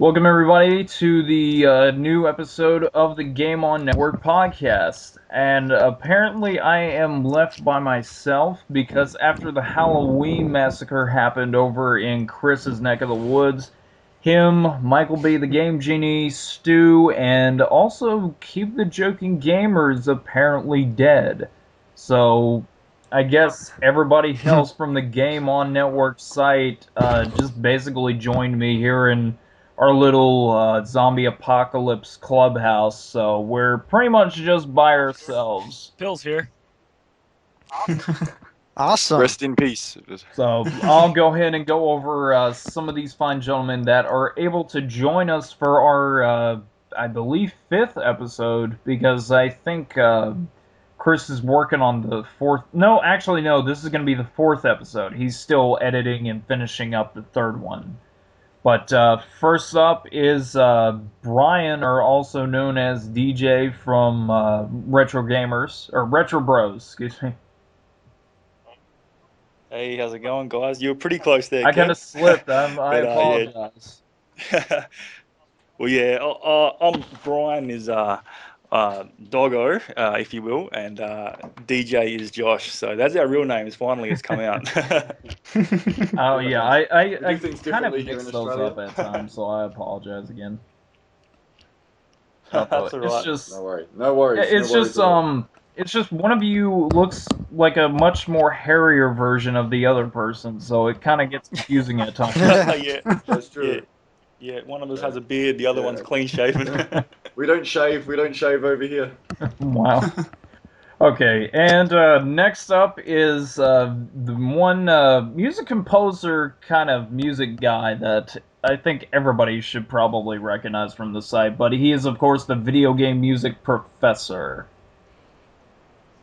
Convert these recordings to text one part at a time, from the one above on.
Welcome, everybody, to the new episode of the Game On Network podcast. And apparently, I am left by myself because after the Halloween massacre happened over in Chris's neck of the woods, him, Michael B. the Game Genie, Stu, and also Keep the Joking Gamers apparently dead. So I guess everybody else from the Game On Network site just basically joined me here in our little zombie apocalypse clubhouse. So we're pretty much just by ourselves. Phil's here. Awesome. Rest in peace. So I'll go ahead and go over some of these fine gentlemen that are able to join us for our, I believe, 5th episode, because I think Chris is working on the 4th. No, actually, no, this is going to be the 4th episode. He's still editing and finishing up the 3rd one. But first up is Brian, or also known as DJ from Retro Gamers, or Retro Bros, excuse me. Hey, how's it going, guys? You were pretty close there, I kind Kev. of slipped. I apologize. Well, yeah, I'm Brian is Doggo, if you will, and DJ is Josh. So that's our real names. Finally, it's come out. Oh yeah, I do things kind of differently here mix in those Australia. up at times, so I apologize again. That's It's alright. just No worries. No worries. It's no worries just at all. it's just one of you looks like a much more hairier version of the other person, so it kind of gets confusing at times. Yeah, That's true. yeah. One of us has a beard, the other one's clean shaven. We don't shave. We don't shave over here. Wow. Okay, and next up is the one music composer kind of music guy that I think everybody should probably recognize from the site, but he is, of course, the video game music professor.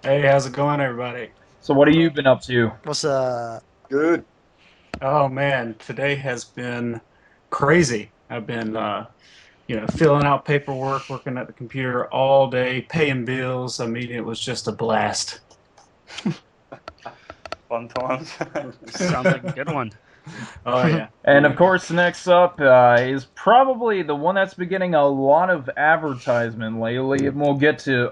Hey, how's it going, everybody? So what have you been up to? What's Good. Oh man, today has been crazy. I've been, filling out paperwork, working at the computer all day, paying bills. I mean, it was just a blast. Fun times. Sounds like a good one. Oh yeah. And of course, next up is probably the one that's been getting a lot of advertisement lately. And we'll get to,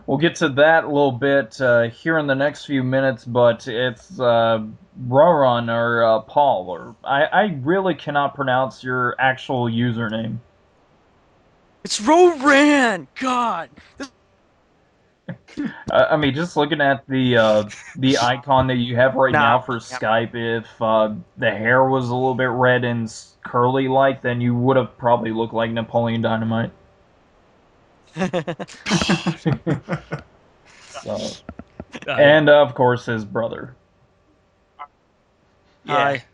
we'll get to that a little bit here in the next few minutes. But it's Roran or Paul, or I really cannot pronounce your actual username. It's Roran! God! I mean, just looking at the icon that you have right now for Skype, if the hair was a little bit red and curly like, then you would have probably looked like Napoleon Dynamite. So, and of course his brother. Hi.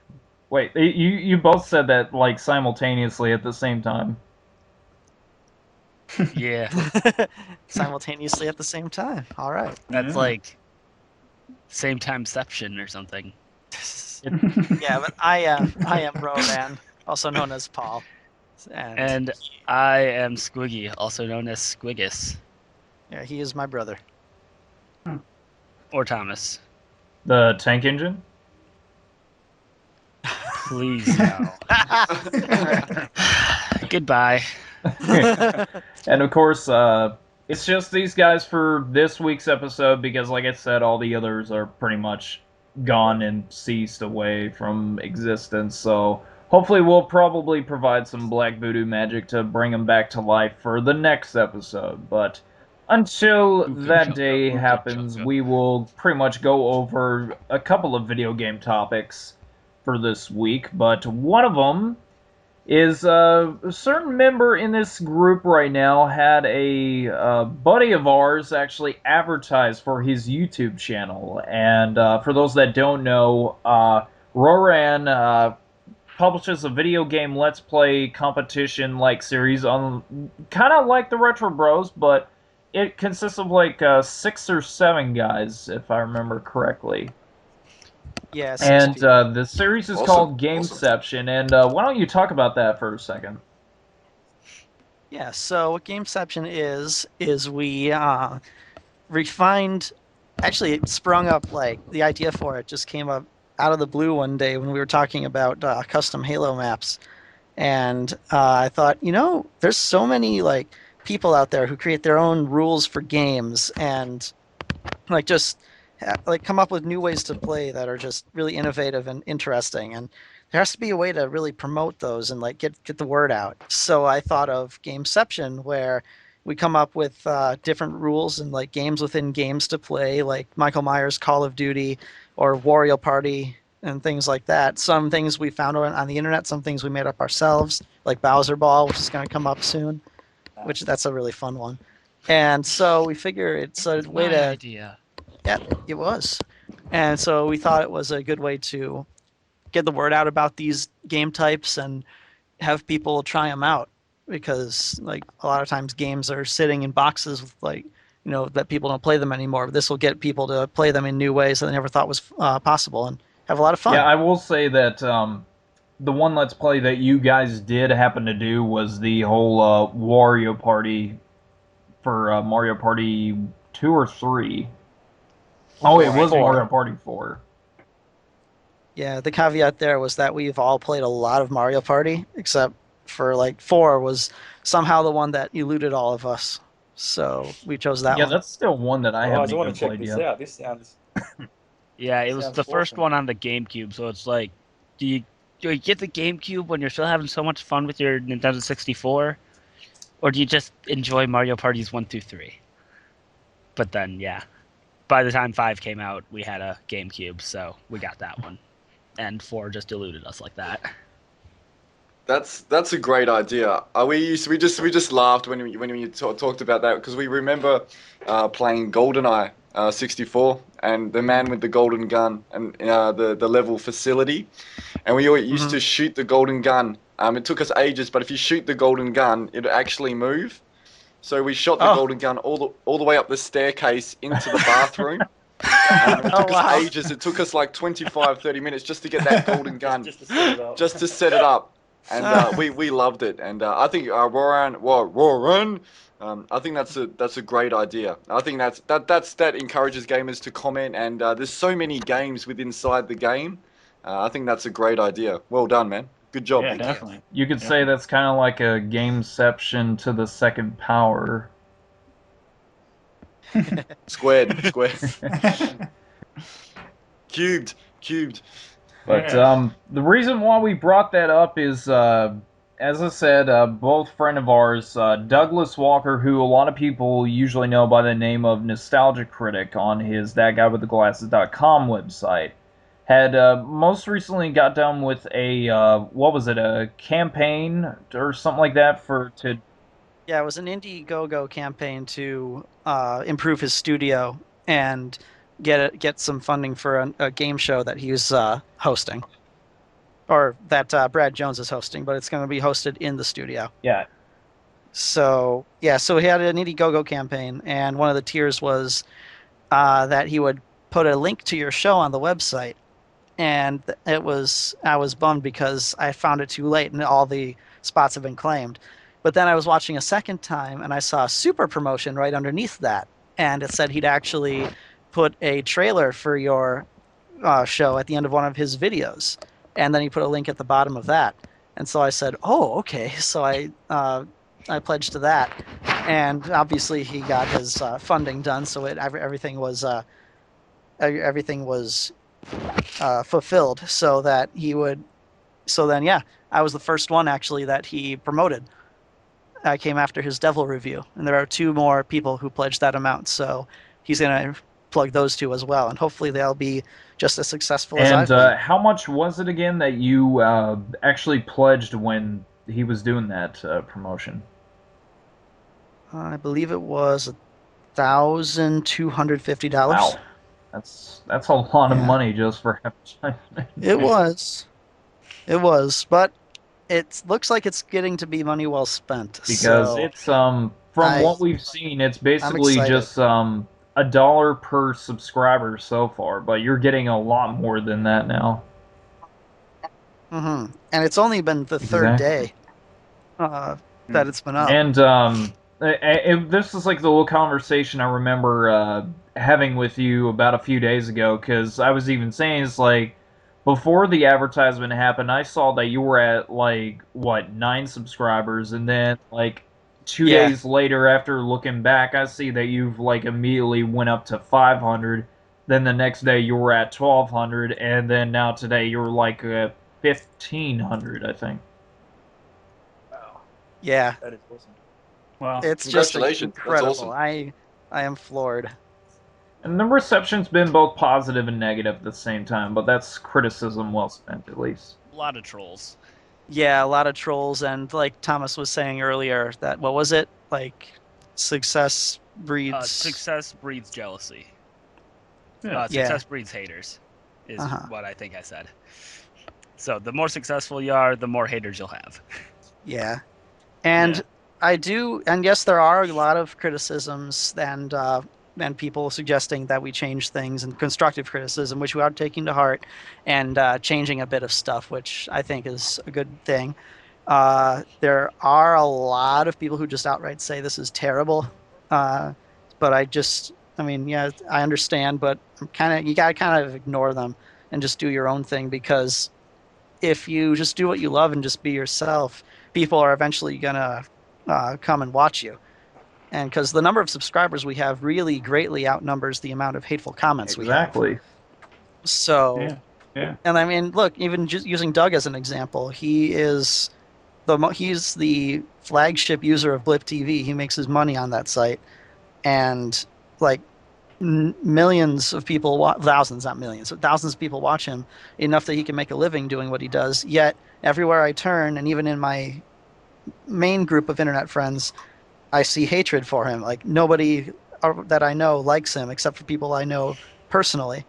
Wait, you both said that like simultaneously at the same time. Yeah, Simultaneously at the same time. All right. that's like same timeception or something. Yeah, but I am Roran, also known as Paul. And I am Squiggy, also known as Squiggus yeah, he is my brother. or Thomas. The tank engine. Please no. Goodbye. And of course, it's just these guys for this week's episode because, like I said, all the others are pretty much gone and ceased away from existence. So hopefully we'll probably provide some black voodoo magic to bring them back to life for the next episode. But until that day happens, we will pretty much go over a couple of video game topics for this week. But one of them is a certain member in this group right now had a buddy of ours actually advertise for his YouTube channel. And for those that don't know, Roran publishes a video game Let's Play competition-like series on kind of like the Retro Bros, but it consists of like 6 or 7 guys, if I remember correctly. Yes. And the series is Awesome, called awesome. Gameception, and why don't you talk about that for a second? Yeah, so what Gameception is we refined, actually it sprung up, like, the idea for it just came up out of the blue one day when we were talking about custom Halo maps. And I thought, there's so many like people out there who create their own rules for games and like just like come up with new ways to play that are just really innovative and interesting. And there has to be a way to really promote those and like get the word out. So I thought of Gameception, where we come up with different rules and like games within games to play, like Michael Myers Call of Duty or Wario Party and things like that. Some things we found on the internet, some things we made up ourselves, like Bowser Ball, which is going to come up soon, which that's a really fun one. And so we figure it's a way My to idea. yeah, it was. And so we thought it was a good way to get the word out about these game types and have people try them out, because like a lot of times games are sitting in boxes with like that people don't play them anymore. This will get people to play them in new ways that they never thought was possible and have a lot of fun. Yeah, I will say that the one Let's Play that you guys did happen to do was the whole Wario Party for Mario Party 2 or 3. Oh, it was 4. Mario Party 4. Yeah, the caveat there was that we've all played a lot of Mario Party, except for like 4 was somehow the one that eluded all of us. So we chose that Yeah, one. that's still one that I I haven't want even to check played this yet. out. This sounds. Yeah, it was Sounds the first awesome. one on the GameCube, so it's like, do you get the GameCube when you're still having so much fun with your Nintendo 64, or do you just enjoy Mario Parties 1 through 3? But then, yeah, by the time 5 came out, we had a GameCube, so we got that one, and 4 just eluded us like that. That's a great idea. We just laughed when we talked about that because we remember playing GoldenEye 64 and the man with the golden gun and the level facility, and we always used to shoot the golden gun. It took us ages, but if you shoot the golden gun, it'd actually move. So we shot the golden gun all the way up the staircase into the bathroom. It took us ages. It took us like 25, 30 minutes just to get that golden gun, Just to set it up. just to set it up. And we loved it. And I think Roran, I think that's a great idea. I think that encourages gamers to comment. And there's so many games inside the game. I think that's a great idea. Well done, man. Good job. Yeah, definitely. You could say that's kind of like a Gameception to the second power. Squared. Cubed. But Yeah. the reason why we brought that up is, as I said, both friend of ours, Douglas Walker, who a lot of people usually know by the name of Nostalgia Critic on his ThatGuyWithTheGlasses.com website, had most recently got done with a a campaign or something like that Yeah, it was an Indiegogo campaign to improve his studio and get some funding for a game show that he's hosting, or that Brad Jones is hosting, but it's going to be hosted in the studio. Yeah. So yeah, so he had an Indiegogo campaign, and one of the tiers was that he would put a link to your show on the website, and I was bummed because I found it too late and all the spots have been claimed. But then I was watching a second time and I saw a super promotion right underneath that, and it said he'd actually put a trailer for your show at the end of one of his videos, and then he put a link at the bottom of that. And so I said, "Oh, okay." So I pledged to that, and obviously he got his funding done, so everything was fulfilled, so that he would. So then, yeah, I was the first one actually that he promoted. I came after his Devil review, and there are 2 more people who pledged that amount, so he's gonna plug those 2 as well, and hopefully they'll be just as successful as I've been. And how much was it again that you actually pledged when he was doing that promotion? I believe it was $1,250. Wow, that's a lot of Yeah. money just for advertising. It was, but it looks like it's getting to be money well spent. Because so it's from what we've seen, it's basically excited. just $1 per subscriber so far, but you're getting a lot more than that now. and it's only been the third day that it's been up. And this is like the little conversation I remember having with you about a few days ago, because I was even saying, it's like, before the advertisement happened, I saw that you were at like what 9 subscribers, and then like 2 days later, after looking back, I see that you've like immediately went up to 500. Then the next day you were at 1,200, and then now today you're like at 1,500, I think. Yeah, That is awesome. Wow. it's just Congratulations, that's incredible. awesome. I am floored. And the reception's been both positive and negative at the same time, but that's criticism well spent, at least. A lot of trolls. Yeah, a lot of trolls, and like Thomas was saying earlier, that what was it like? Success breeds. Success breeds jealousy. Yeah. Success breeds haters, is Uh-huh. what I think I said. So the more successful you are, the more haters you'll have. Yeah, and Yeah. I do, and yes, there are a lot of criticisms and people suggesting that we change things and constructive criticism, which we are taking to heart, and changing a bit of stuff, which I think is a good thing. There are a lot of people who just outright say this is terrible, but I mean, yeah, I understand, but you gotta kind of ignore them and just do your own thing because if you just do what you love and just be yourself, people are eventually gonna come and watch you. And because the number of subscribers we have really greatly outnumbers the amount of hateful comments we have. Exactly. So, Yeah. Yeah. and I mean, look, even just using Doug as an example, he's the flagship user of Blip TV. He makes his money on that site, and like millions of people, thousands, not millions, but thousands of people watch him enough that he can make a living doing what he does. Yet everywhere I turn, and even in my main group of internet friends, I see hatred for him. Like nobody that I know likes him except for people I know personally.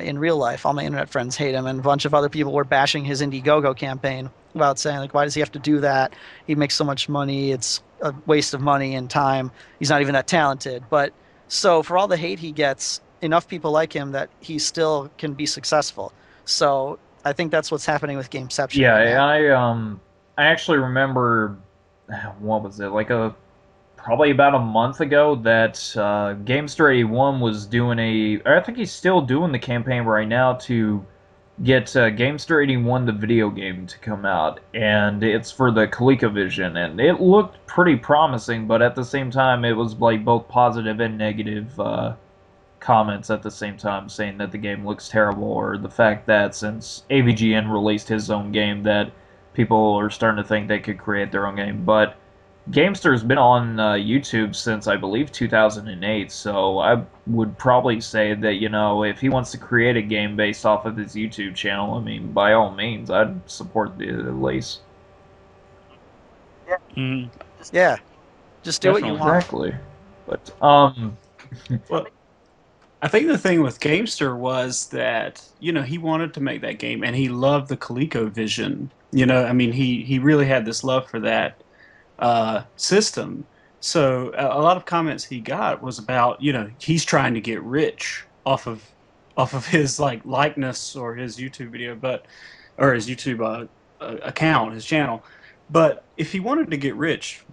In real life, all my internet friends hate him, and a bunch of other people were bashing his Indiegogo campaign about saying like, why does he have to do that? He makes so much money. It's a waste of money and time. He's not even that talented. But so for all the hate he gets, enough people like him that he still can be successful. So I think that's what's happening with Gameception Yeah, right now. I actually remember what was it like a probably about a month ago that Gamester 81 was doing I think he's still doing the campaign right now to get Gamester 81 the video game to come out, and it's for the ColecoVision, and it looked pretty promising, but at the same time it was like both positive and negative comments at the same time saying that the game looks terrible, or the fact that since AVGN released his own game that people are starting to think they could create their own game. But Gamster's been on YouTube since I believe 2008, so I would probably say that, you know, if he wants to create a game based off of his YouTube channel, I mean, by all means, I'd support the release. Mm. Yeah, just do what you Definitely. want. Exactly. But Well, I think the thing with Gamester was that, he wanted to make that game and he loved the ColecoVision. I mean, he really had this love for that system. So a lot of comments he got was about, he's trying to get rich off of his like likeness or his YouTube video, or his YouTube account, his channel. But if he wanted to get rich,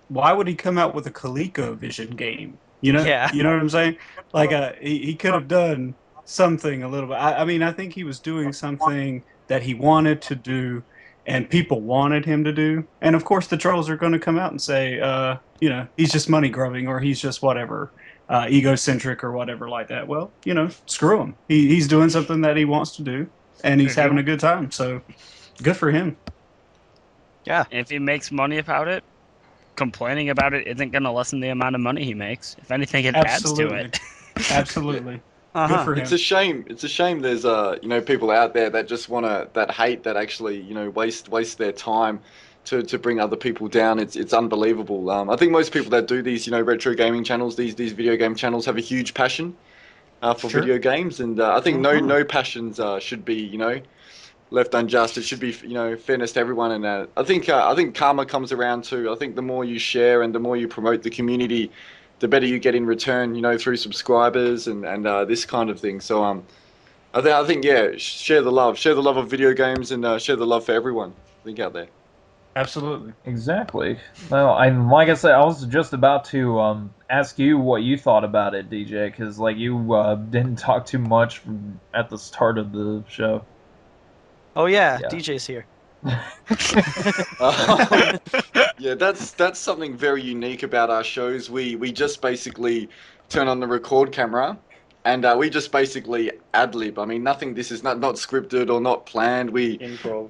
why would he come out with a ColecoVision game? Yeah. You know what I'm saying? Like he could have done something a little bit. I mean, I think he was doing something that he wanted to do and people wanted him to do. And of course, the trolls are going to come out and say, he's just money grubbing or he's just whatever, egocentric or whatever like that. Well, screw him. He's doing something that he wants to do and he's having a good time. So good for him. Yeah. If he makes money about it, complaining about it isn't going to lessen the amount of money he makes. If anything, it adds to it. Absolutely. Uh-huh. Good for him. It's a shame. It's a shame. There's people out there that just that hate, that actually waste their time to bring other people down. It's unbelievable. I think most people that do these retro gaming channels, these video game channels, have a huge passion for Sure. video games, and I think no passions should be left unjust. It should be fairness to everyone, and I think karma comes around too. I think the more you share and the more you promote the community, the better you get in return, through subscribers and this kind of thing. So I think yeah, share the love of video games, and share the love for everyone. I think out there. Absolutely. exactly. Well, like I said, I was just about to ask you what you thought about it, DJ, because like you didn't talk too much at the start of the show. Oh yeah, Yeah. DJ's here. Yeah, that's something very unique about our shows. We just basically turn on the record camera, and we just basically ad lib. I mean, nothing. This is not scripted or not planned. We Improv.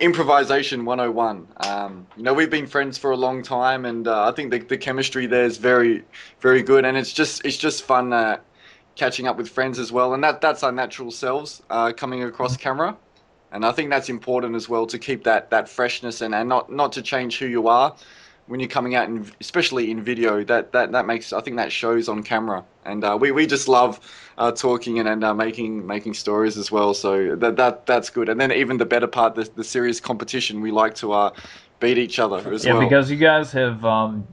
improvisation 101. We've been friends for a long time, and I think the chemistry there is very very good, and it's just fun catching up with friends as well, and that's our natural selves coming across camera. And I think that's important as well to keep that freshness and not to change who you are when you're coming out, especially in video. That makes, I think that shows on camera. And we just love talking and making stories as well. So that's good. And then even the better part, the serious competition, we like to beat each other as Yeah, well. because you guys have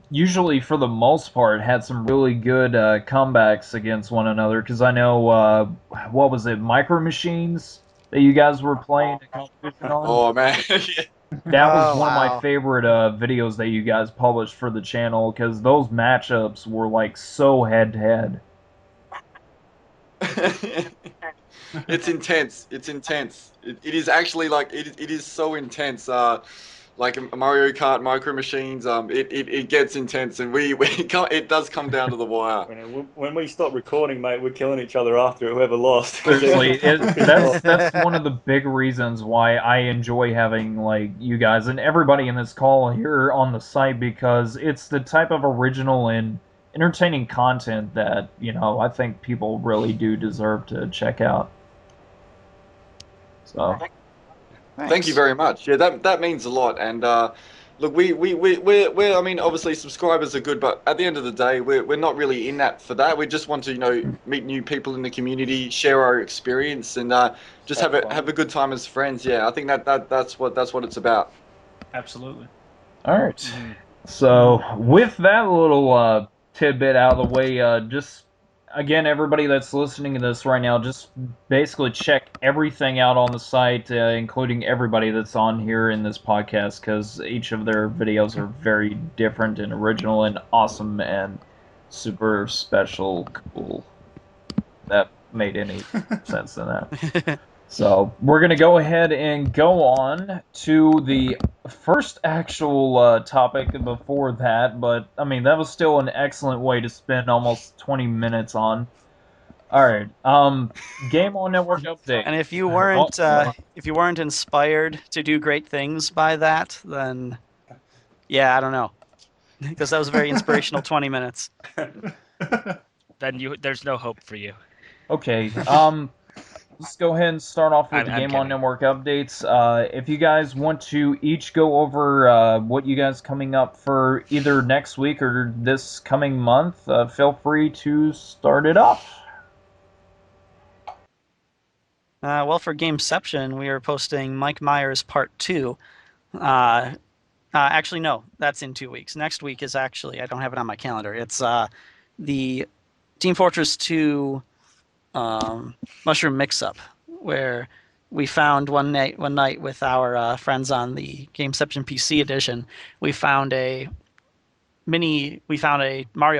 usually, for the most part, had some really good comebacks against one another. Because I know, what was it, Micro Machines that you guys were playing a competition on? Oh man, yeah. That was Oh, one of my wow. favorite videos that you guys published for the channel, because those matchups were like so head to head. It's intense. It's intense. It is actually like it is so intense. Like Mario Kart, Micro Machines. It gets intense, and it does come down to the wire. When we stop recording, mate, we're killing each other after whoever lost. Seriously, Pissed that's one of the big reasons why I enjoy having like you guys and everybody in this call here on the site, because it's the type of original and entertaining content that I think people really do deserve to check out. So Thank you very much. Yeah, that means a lot. And look, we're I mean, obviously subscribers are good, but at the end of the day, we're not really in that for that. We just want to meet new people in the community, share our experience, and just Have fun. have a good time as friends. Yeah, I think that's what it's about. Absolutely. all right. Mhm. So, with that little tidbit out of the way, just again, everybody that's listening to this right now, just basically check everything out on the site, including everybody that's on here in this podcast, because each of their videos are very different and original and awesome and super special, cool. That made any sense in that. So we're going to go ahead and go on to the first actual topic before that, but I mean, that was still an excellent way to spend almost 20 minutes on. All right. Game on Network update. And if Oh, you weren't inspired to do great things by that, then yeah, I don't know. Because that was a very inspirational 20 minutes. Then there's no hope for you. okay. Let's go ahead and start off with the I'm Game on kidding. Network updates. If you guys want to each go over what you guys coming up for either next week or this coming month, feel free to start it off. Well, for Gameception, we are posting Mike Myers Part 2. Actually, no, that's in 2 weeks. Next week is actually, I don't have it on my calendar. It's the Team Fortress 2 Mushroom Mix-Up, where we found one night with our friends on the Gameception PC edition, we found a Mario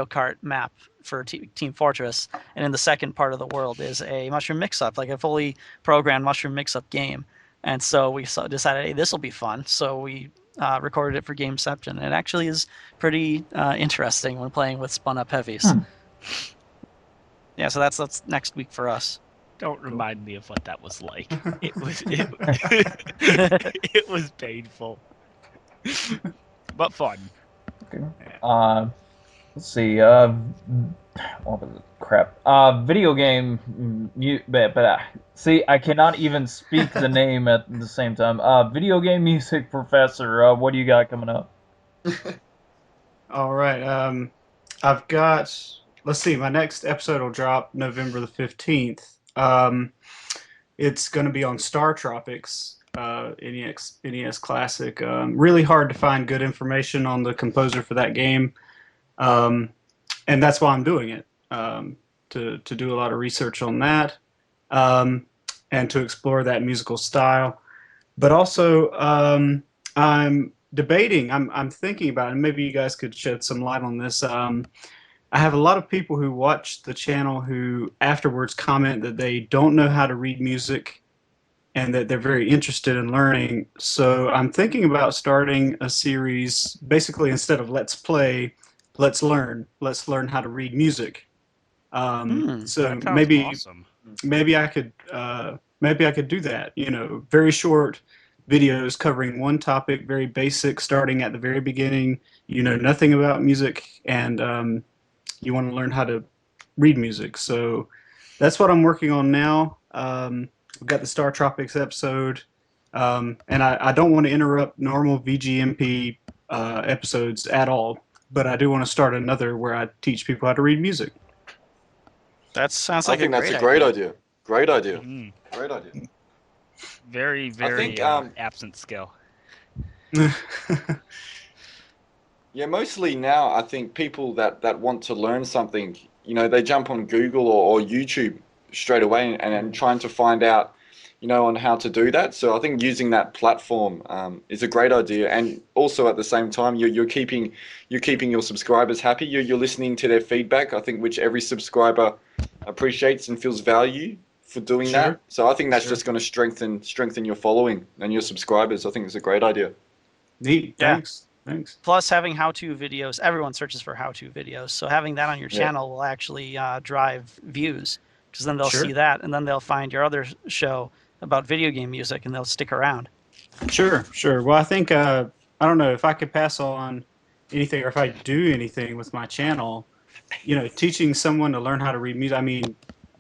Kart map for Team Fortress, and in the second part of the world is a Mushroom Mix-Up, like a fully programmed Mushroom Mix-Up game. And so we decided, hey, this will be fun. So we recorded it for Gameception, and it actually is pretty interesting when playing with spun up heavies. Yeah, so that's next week for us. Don't remind me of what that was like. It was painful, but fun. Okay. Let's see. What was it? Crap. Video game. See, I cannot even speak the name at the same time. Video game music professor. What do you got coming up? All right. I've got. Let's see. My next episode will drop November the 15th. It's going to be on Star Tropics, NES Classic. Really hard to find good information on the composer for that game, and that's why I'm doing it. To do a lot of research on that, and to explore that musical style. But also, I'm debating. I'm thinking about it. And maybe you guys could shed some light on this. I have a lot of people who watch the channel who afterwards comment that they don't know how to read music and that they're very interested in learning. So I'm thinking about starting a series, basically instead of Let's Play, Let's Learn. Let's learn how to read music. So That sounds awesome. maybe I could do that. You know, very short videos covering one topic, very basic, starting at the very beginning. You know nothing about music, and you want to learn how to read music. So that's what I'm working on now. We've got the Star Tropics episode, and I don't want to interrupt normal VGMP episodes at all, but I do want to start another where I teach people how to read music. That sounds I like think that's a great idea. Great idea. Mhm. Great idea. Very, very think, absent skill. Yeah, mostly now I think people that want to learn something, you know, they jump on Google or YouTube straight away and trying to find out, you know, on how to do that. So I think using that platform is a great idea, and also at the same time you're keeping your subscribers happy. You're listening to their feedback. I think which every subscriber appreciates and feels value for doing Sure. that. So I think that's Sure. just going to strengthen your following and your subscribers. I think it's a great idea. Neat. Yeah. Thanks. Plus, having how-to videos, everyone searches for how-to videos. So having that on your Yeah. channel will actually drive views, because then they'll Sure. see that, and then they'll find your other show about video game music, and they'll stick around. Sure. Well, I think I don't know if I could pass on anything, or if I do anything with my channel. You know, teaching someone to learn how to read music. I mean,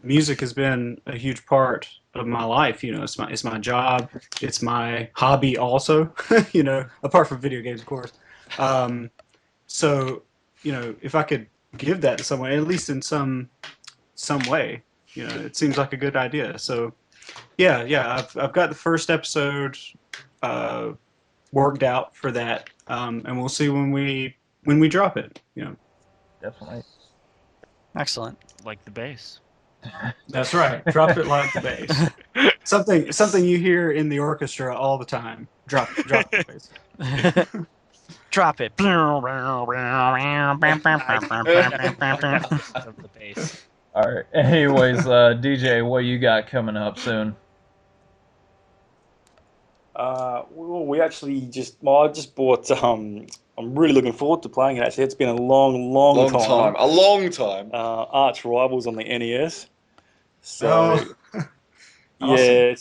music has been a huge part of my life. You know, it's my job. It's my hobby also. You know, apart from video games, of course. So, you know, if I could give that to someone, at least in some way, you know, it seems like a good idea. So, yeah, I've got the first episode worked out for that, and we'll see when we drop it. You know, Definitely. Excellent. Like the bass. that's right. Drop it like the bass. Something you hear in the orchestra all the time. Drop the bass. Drop it. Of the bass. All right. Anyways, DJ, what you got coming up soon? Well, we actually I just bought. I'm really looking forward to playing it. Actually, it's been a long time. A long time. Arch Rivals on the NES. So Awesome.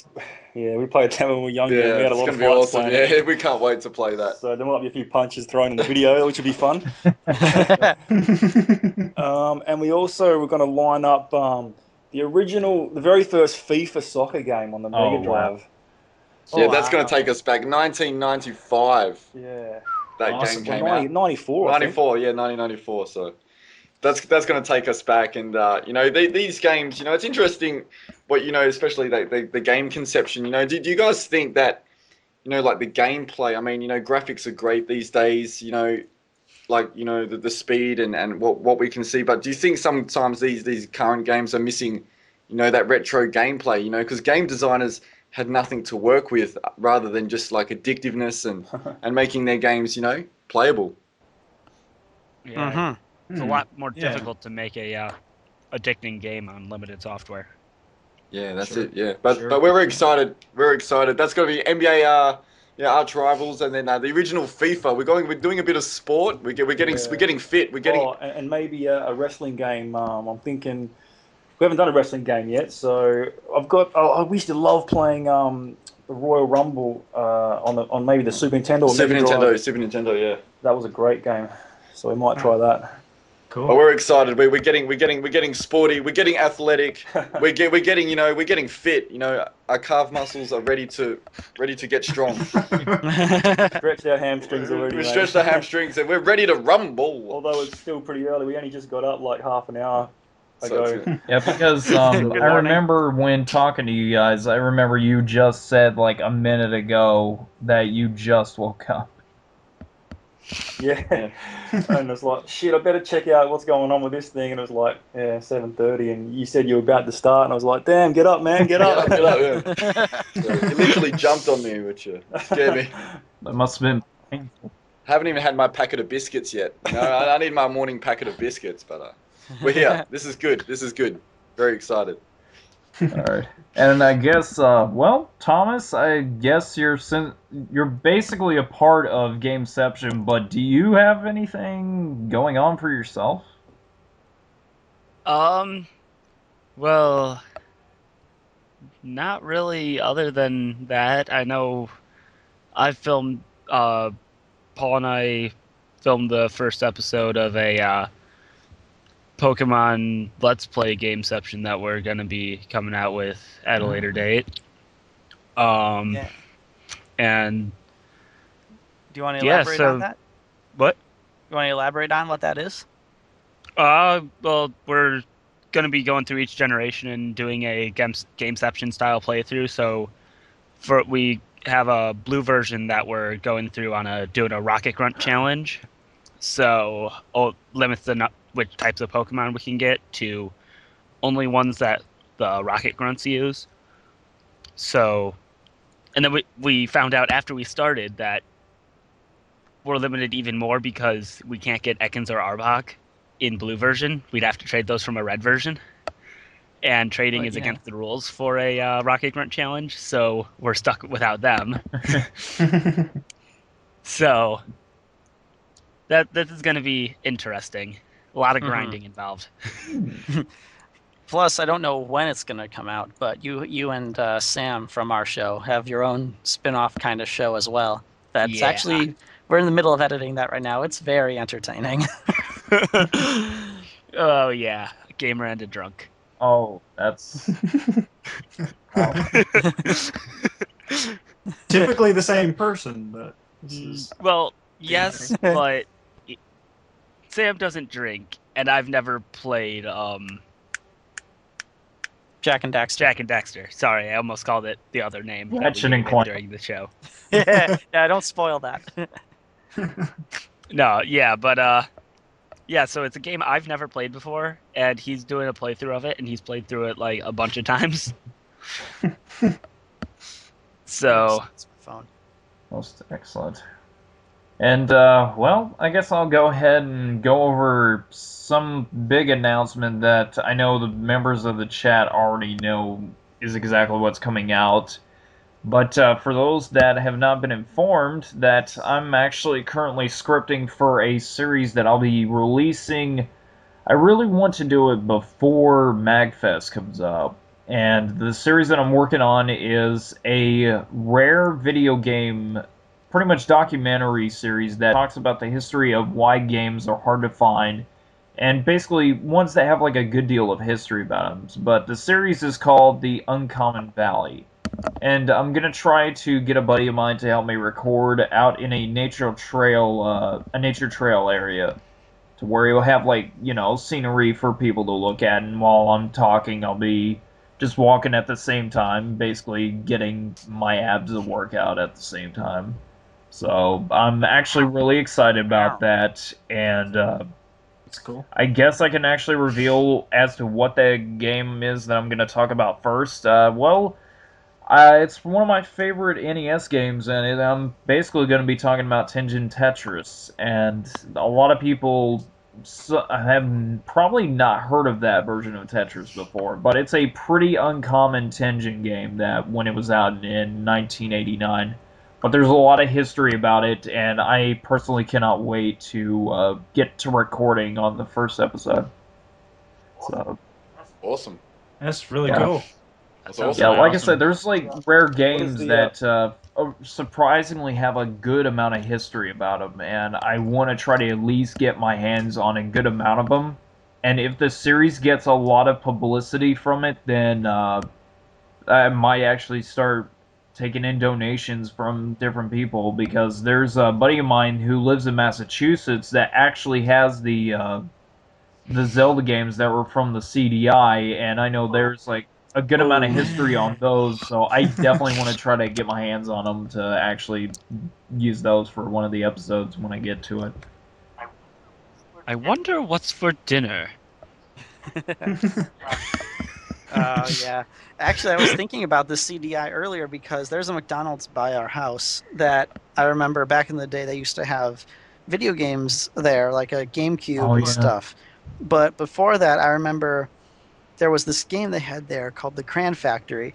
we played that when we were younger. Yeah, and we had a it's lot gonna of be fights awesome. playing it. Yeah, we can't wait to play that. So there might be a few punches thrown in the video, which would be fun. And we're going to line up the very first FIFA soccer game on the Oh, Mega wow. Drive. Yeah, that's going to take us back 1995. Yeah. That Awesome. game came Well, out. 94, I think. 94, yeah, 1994. So that's going to take us back, and you know, these games, you know, it's interesting. What, you know, especially the game conception. You know, do you guys think that, you know, like the gameplay? I mean, you know, graphics are great these days. You know, like, you know, the speed and what we can see. But do you think sometimes these current games are missing, you know, that retro gameplay? You know, because game designers had nothing to work with rather than just like addictiveness and making their games, you know, playable. Yeah. It's a lot more Yeah. difficult to make a addicting game on limited software. Yeah, that's Sure. it. Yeah, but Sure. we're excited. We're excited. That's going to be NBA, Arch Rivals, and then the original FIFA. We're doing a bit of sport. We're getting fit. We're getting. Oh, and maybe a wrestling game. I'm thinking we haven't done a wrestling game yet, so I've got. We used to love playing the Royal Rumble on maybe the Super Nintendo. Or Super Mega Drive. Nintendo. Yeah. That was a great game, so we might try that. Cool. But we're excited. We're getting sporty. We're getting athletic. we're getting fit. You know, our calf muscles are ready to get strong. Stretched our hamstrings already. We mate. stretched our hamstrings and we're ready to rumble. Although it's still pretty early, we only just got up like half an hour So ago. it's good. Yeah, because Good I morning. remember when talking to you guys, I remember you just said like a minute ago that you just woke up. Yeah. And it's like, shit, I better check out what's going on with this thing. And it was like, 7:30, and you said you were about to start, and I was like, damn, get up, man, get up. Get up, yeah. So you literally jumped on me, which scared me. That must have been painful. Haven't even had my packet of biscuits yet. No, I need my morning packet of biscuits, but we're here. This is good. Very excited. All right. And I guess, well, Thomas, I guess you're basically a part of Gameception, but do you have anything going on for yourself? Um, well, not really other than that. I know I filmed Paul and I filmed the first episode of a Pokemon Let's Play gameception that we're gonna be coming out with at a later date. Yeah. And Do you want to yeah, elaborate on so that? what? You want to elaborate on what that is? Well, we're gonna be going through each generation and doing a gameception style playthrough. So we have a blue version that we're going through on doing a Rocket Grunt challenge. So limits which types of Pokemon we can get to only ones that the Rocket Grunts use. So, and then we found out after we started that we're limited even more because we can't get Ekans or Arbok in blue version. We'd have to trade those from a red version. And trading is against the rules for a Rocket Grunt challenge, so we're stuck without them. So that this is going to be interesting. A lot of grinding involved. Plus, I don't know when it's going to come out, but you and Sam from our show have your own spin-off kind of show as well. That's Yeah. actually, we're in the middle of editing that right now. It's very entertaining. Oh yeah, gamer and a drunk. Oh, that's. Wow. Typically the same person, but this is Well, yes, but Sam doesn't drink, and I've never played Jack and Daxter. Jack and Dexter. Sorry, I almost called it the other name that we Ratchet and gave it Clank. during the show. Yeah, don't spoil that. No, yeah, but yeah, so it's a game I've never played before, and he's doing a playthrough of it, and he's played through it like a bunch of times. So, It's my phone. Most excellent. And, well, I guess I'll go ahead and go over some big announcement that I know the members of the chat already know is exactly what's coming out. But for those that have not been informed, that I'm actually currently scripting for a series that I'll be releasing. I really want to do it before MagFest comes up. And the series that I'm working on is a rare video game, pretty much documentary series that talks about the history of why games are hard to find, and basically ones that have like a good deal of history about them. But the series is called The Uncommon Valley. And I'm gonna try to get a buddy of mine to help me record out in a nature trail area, to where you'll have like scenery for people to look at, and while I'm talking, I'll be just walking at the same time, basically getting my abs to work out at the same time. So I'm actually really excited about that, and it's cool. I guess I can actually reveal as to what the game is that I'm going to talk about first. It's one of my favorite NES games, and I'm basically going to be talking about Tengen Tetris. And a lot of people have probably not heard of that version of Tetris before, but it's a pretty uncommon Tengen game that when it was out in 1989. But there's a lot of history about it, and I personally cannot wait to get to recording on the first episode. So, Awesome. That's really Yeah. cool. that Yeah, sounds yeah, really like I awesome. said, there's like rare games the, that surprisingly have a good amount of history about them, and I want to try to at least get my hands on a good amount of them. And if the series gets a lot of publicity from it, then I might actually start taking in donations from different people, because there's a buddy of mine who lives in Massachusetts that actually has the Zelda games that were from the CDI, and I know there's like a good amount of history on those, so I definitely want to try to get my hands on them to actually use those for one of the episodes when I get to it. I wonder what's for dinner. Oh, yeah. Actually, I was thinking about this CDI earlier because there's a McDonald's by our house that I remember back in the day they used to have video games there, like a GameCube Oh, and yeah. stuff. But before that, I remember there was this game they had there called The Cran Factory,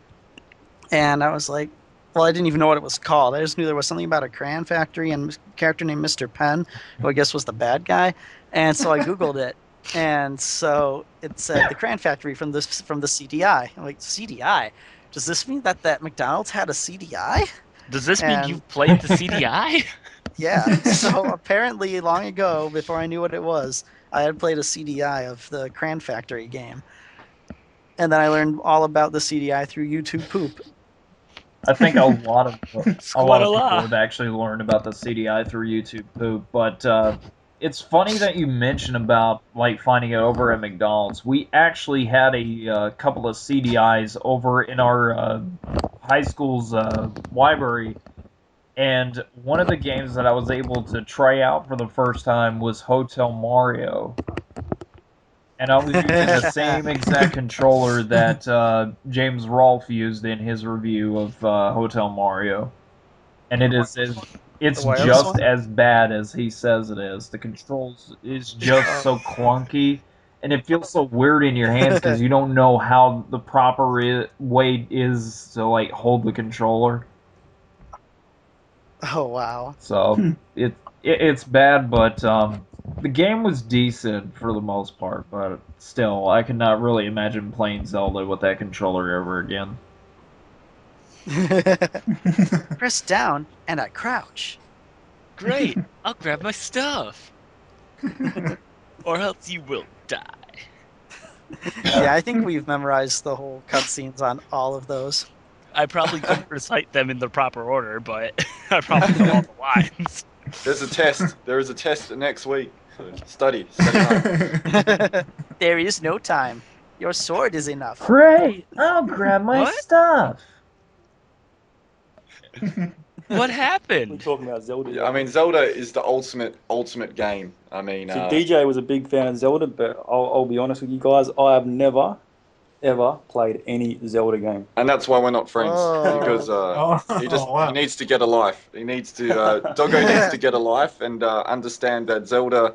and I was like, well, I didn't even know what it was called. I just knew there was something about a crayon factory and a character named Mr. Penn, who I guess was the bad guy. And so I Googled it. And so it said the Crayon Factory from the CDI. I'm like, CDI? Does this mean that McDonald's had a CDI? Does this mean And- you played the CDI? Yeah. So apparently, long ago, before I knew what it was, I had played a CDI of the Crayon Factory game. And then I learned all about the CDI through YouTube Poop. I think a lot of people Squad-a-la. have actually learned about the CDI through YouTube Poop, but it's funny that you mention about like finding it over at McDonald's. We actually had a couple of CDIs over in our high school's library, and one of the games that I was able to try out for the first time was Hotel Mario. And I was using the same exact controller that James Rolfe used in his review of Hotel Mario. And it's The wireless just one? as bad as he says it is. The controls is just so clunky, and it feels so weird in your hands because you don't know how the proper way is to like hold the controller. Oh, wow. So it's bad, but the game was decent for the most part. But still, I cannot really imagine playing Zelda with that controller ever again. Press down and I crouch. Great, I'll grab my stuff. Or else you will die. Yeah, I think we've memorized the whole cutscenes on all of those. I probably couldn't recite them in the proper order, but I probably know all the lines. There's a test. There is a test next week. Study hard. There is no time. Your sword is enough. Great! I'll grab my What? stuff. What We're happened? talking about Zelda. Yeah, I mean, Zelda is the ultimate game. I mean, See, DJ was a big fan of Zelda, but I'll be honest with you guys, I have never, ever played any Zelda game. and that's why we're not friends Oh. because wow. he needs to get a life. He needs to Doggo needs to get a life and understand that Zelda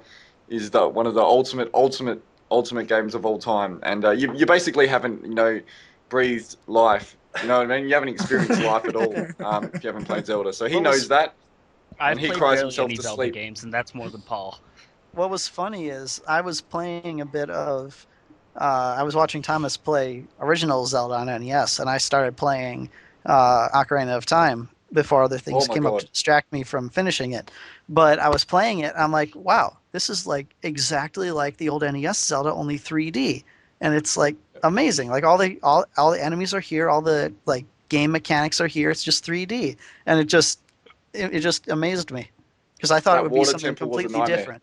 is one of the ultimate games of all time. And you basically haven't breathed life. You know what I mean? You haven't experienced life at all if you haven't played Zelda. So he What was- knows that. I've And he played cries barely himself any to Zelda sleep. games, and that's more than Paul. What was funny is I was playing a bit of. I was watching Thomas play original Zelda on NES, and I started playing Ocarina of Time before other things Oh my came up God. to distract me from finishing it. But I was playing it, and I'm like, wow, this is like exactly like the old NES Zelda, only 3D, and it's like amazing. Like all the enemies are here, all the like game mechanics are here. It's just 3D, and it just amazed me because I thought That it would be water something temple was a completely nightmare. different.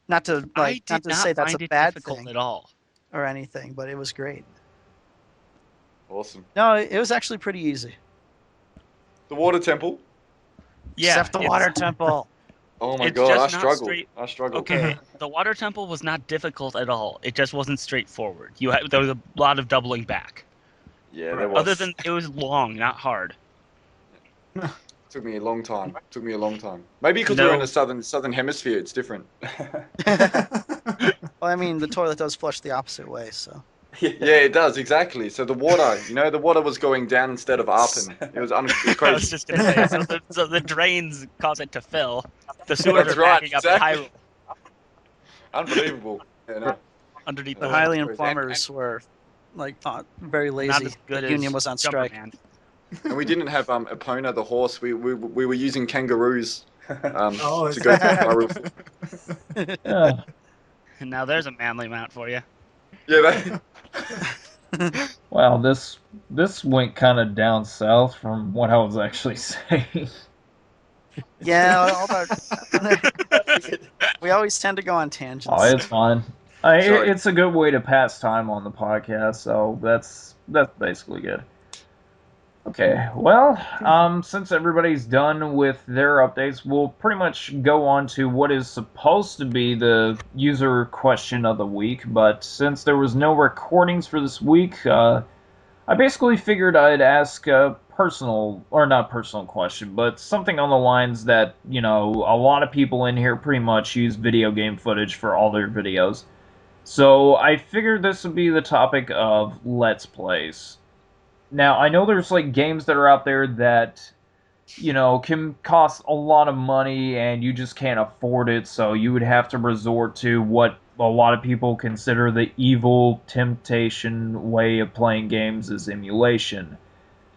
Not to I like did not to not say that's find a it bad difficult thing at all. or anything, but it was great. Awesome. No, it was actually pretty easy. The water temple. Yeah, Except the it's- water temple. Oh my It's God, just I not struggled. straight- I struggled. Okay, the water temple was not difficult at all. It just wasn't straightforward. There was a lot of doubling back. Yeah, there was. Other than it was long, not hard. Took me a long time. Maybe because we're in No. the southern hemisphere, it's different. Well, I mean, the toilet does flush the opposite way, so. Yeah, it does exactly. So the water was going down instead of up, and it was I was crazy. just gonna say, so the drains cause it to fill. The sewers That's are right, backing up exactly. in Hyrule Unbelievable. You know? underneath The the Oh, Hylian crazy. plumbers were like very Not lazy. as good The as union was on Jumper strike. Man. And we didn't have Epona the horse. We were using kangaroos Oh, to go to Hyrule. Yeah. And now there's a manly mount for you. Yeah, Wow, this went kind of down south from what I was actually saying. Yeah, all our, we always tend to go on tangents. Oh, it's fine. Sorry. It's a good way to pass time on the podcast, so that's basically good. Okay, well, since everybody's done with their updates, we'll pretty much go on to what is supposed to be the user question of the week, but since there was no recordings for this week, I basically figured I'd ask a not personal question, but something on the lines that, a lot of people in here pretty much use video game footage for all their videos. So I figured this would be the topic of Let's Plays. Now, I know there's like games that are out there that, can cost a lot of money and you just can't afford it, so you would have to resort to what a lot of people consider the evil temptation way of playing games is emulation.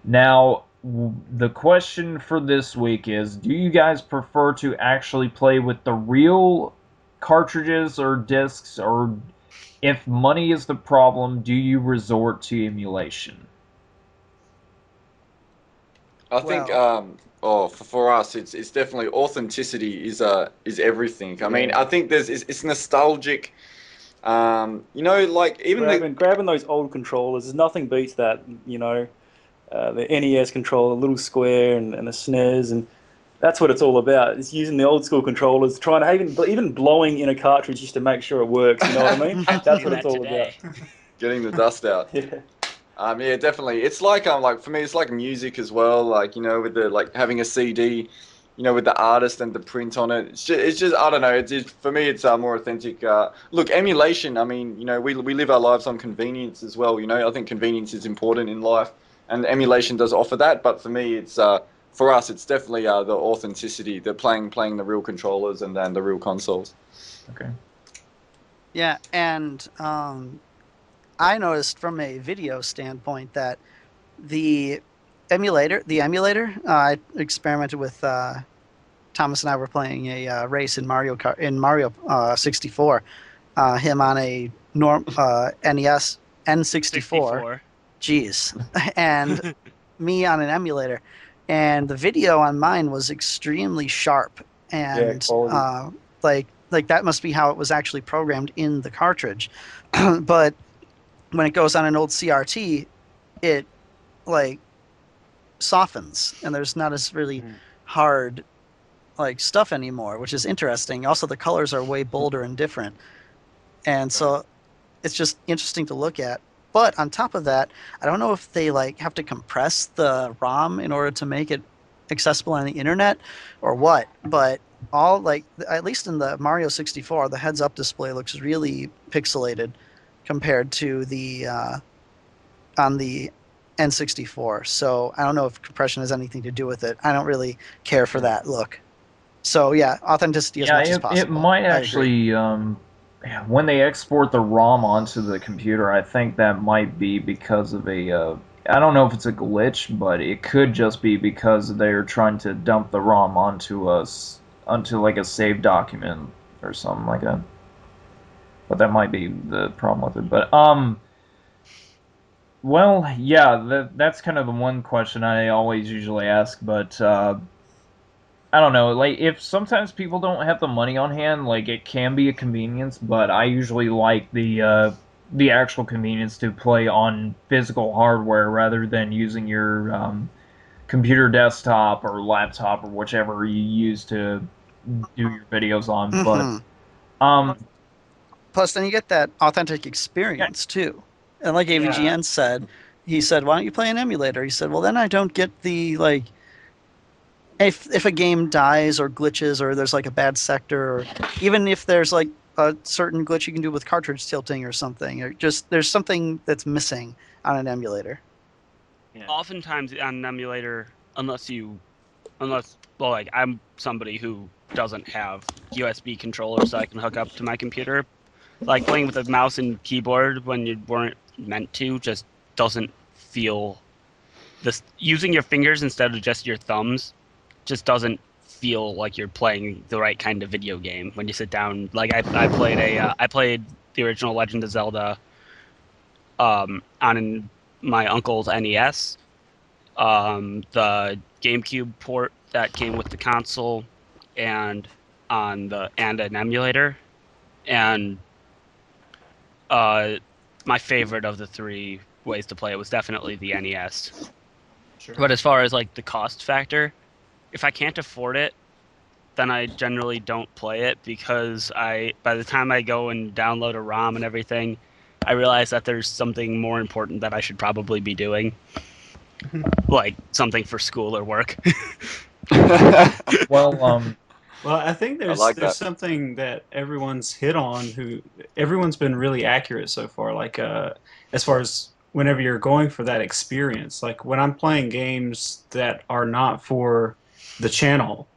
Now, the question for this week is, do you guys prefer to actually play with the real cartridges or discs, or if money is the problem, do you resort to emulation? I think Well, for us it's definitely authenticity is everything. I mean, Yeah. I think it's nostalgic. Like even the Grabbing those old controllers, there's nothing beats that. The NES controller, the little square, and the SNES, and that's what it's all about. It's using the old school controllers, trying to even blowing in a cartridge just to make sure it works. You know what I mean? I'll That's do what it's that all about. today. getting the dust out. Yeah. Yeah, definitely. It's like for me, it's like music as well. Like with the like having a CD, with the artist and the print on it. It's just I don't know. It's for me, it's more authentic. Look, emulation. I mean, we live our lives on convenience as well. I think convenience is important in life, and emulation does offer that. But for me, it's for us, it's definitely the authenticity, the playing the real controllers and then the real consoles. Okay. yeah, and I noticed from a video standpoint that I experimented with. Thomas and I were playing a race in Mario 64. Him on a NES N64. 64. Jeez, and me on an emulator. And the video on mine was extremely sharp, Yeah, and quality. like that must be how it was actually programmed in the cartridge. But when it goes on an old CRT, it like softens, and there's not as really hard like stuff anymore, which is interesting. Also, the colors are way bolder and different, and so it's just interesting to look at. But on top of that, I don't know if they like have to compress the ROM in order to make it accessible on the internet or what. But all like at least in the Mario 64, the heads-up display looks really pixelated compared to the on the N64. So I don't know if compression has anything to do with it. I don't really care for that look. So yeah, authenticity as Yeah, much as it possible. might I agree. actually, when they export the ROM onto the computer, I think that might be because of I don't know if it's a glitch, but it could just be because they're trying to dump the ROM onto like a save document or something like that. But that might be the problem with it. But well, yeah, that's kind of the one question I always usually ask, but I don't know, like if sometimes people don't have the money on hand, like it can be a convenience, but I usually like the actual convenience to play on physical hardware rather than using your computer desktop or laptop or whichever you use to do your videos on. But Hmm. um Plus, then you get that authentic yeah, experience too. And like Yeah. AVGN said, he said, "Why don't you play an emulator?" He said, "Well, then I don't get the like if a game dies or glitches or there's like a bad sector or even if there's like a certain glitch you can do with cartridge tilting or something or just there's something that's missing on an emulator." Yeah. Oftentimes on an emulator, unless well, like I'm somebody who doesn't have USB controllers that I can hook up to my computer. Like playing with a mouse and keyboard when you weren't meant to just doesn't feel this. Using your fingers instead of just your thumbs just doesn't feel like you're playing the right kind of video game when you sit down. Like I played the original Legend of Zelda my uncle's NES, the GameCube port that came with the console, and and an emulator, and uh, my favorite of the three ways to play it was definitely the NES. Sure. But as far as like the cost factor, if I can't afford it, then I generally don't play it because by the time I go and download a ROM and everything, I realize that there's something more important that I should probably be doing, like something for school or work. well, Well, I think there's like there's that. something that everyone's hit on. Everyone's been really accurate so far. Like as far as whenever you're going for that experience, like when I'm playing games that are not for the channel,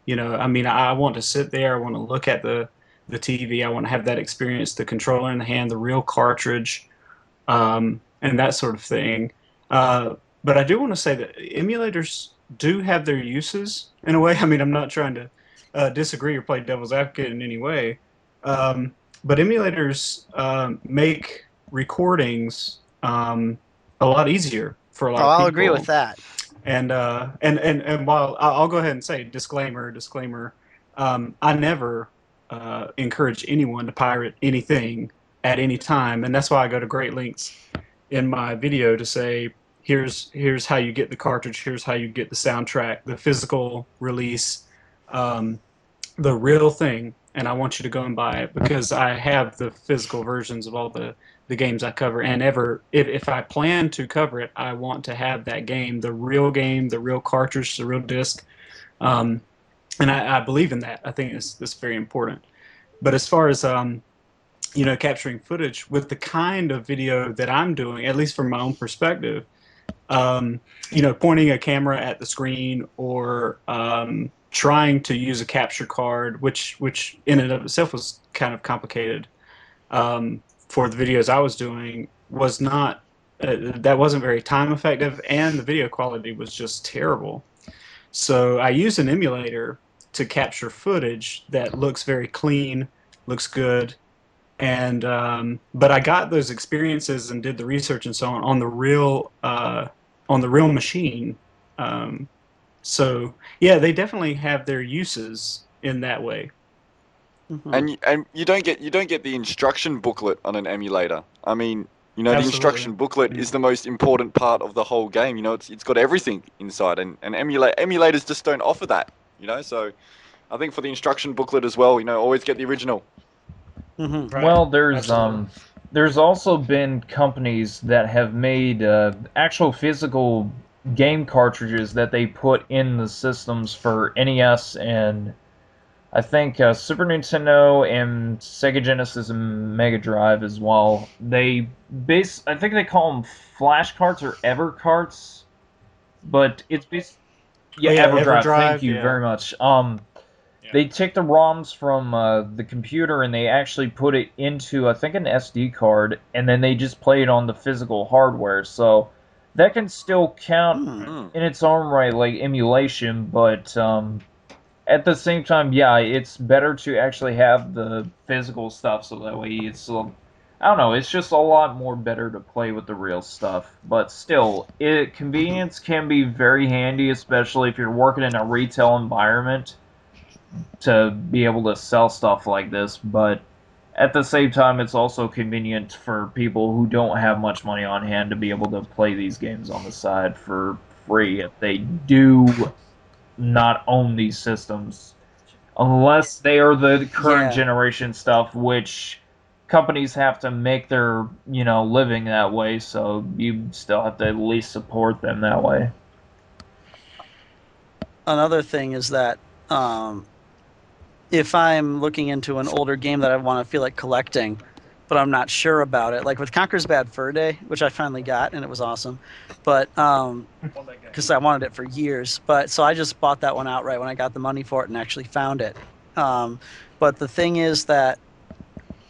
I mean, I want to sit there. I want to look at the TV. I want to have that experience, the controller in the hand, the real cartridge, and that sort of thing. But I do want to say that emulators do have their uses in a way. I mean, I'm not trying to disagree or play devil's advocate in any way, but emulators make recordings a lot easier for a lot Oh, of I'll people. agree with that. And while I'll go ahead and say disclaimer, I never encourage anyone to pirate anything at any time, and that's why I go to great lengths in my video to say here's how you get the cartridge, here's how you get the soundtrack, the physical release, um, the real thing, and I want you to go and buy it because I have the physical versions of all the games I cover. And if I plan to cover it, I want to have that game, the real cartridge, the real disc. Um, and I believe in that. I think it's very important. But as far as capturing footage with the kind of video that I'm doing, at least from my own perspective, um, pointing a camera at the screen or trying to use a capture card, which in and of itself was kind of complicated for the videos I was doing, was not that wasn't very time effective, and the video quality was just terrible. So I used an emulator to capture footage that looks very clean, looks good, and but I got those experiences and did the research and so on the real machine. Um, so yeah, they definitely have their uses in that way. Mhm. And you don't get the instruction booklet on an emulator. I mean, the Absolutely. instruction booklet Yeah. is the most important part of the whole game. It's got everything inside, and emulators just don't offer that. So I think for the instruction booklet as well, always get the original. Mhm. Right. Well, Absolutely. there's also been companies that have made actual physical game cartridges that they put in the systems for NES and I think Super Nintendo and Sega Genesis and Mega Drive as well. I think they call them flash carts or ever carts, but it's Oh yeah, yeah, EverDrive. Thank EverDrive. you Yeah. very much. Yeah. They take the ROMs from the computer and they actually put it into I think an SD card, and then they just play it on the physical hardware. So that can still count Hmm. Hmm. in its own right, like emulation, but at the same time, yeah, it's better to actually have the physical stuff so that way I don't know, it's just a lot more better to play with the real stuff. But still, convenience can be very handy, especially if you're working in a retail environment to be able to sell stuff like this. But at the same time, it's also convenient for people who don't have much money on hand to be able to play these games on the side for free if they do not own these systems unless they are the current Yeah. generation stuff, which companies have to make their living that way, so you still have to at least support them that way. Another thing is that um, if I'm looking into an older game that I want to feel like collecting, but I'm not sure about it, like with Conker's Bad Fur Day, which I finally got and it was awesome, but because I wanted it for years, but so I just bought that one outright when I got the money for it and actually found it. Um, but the thing is that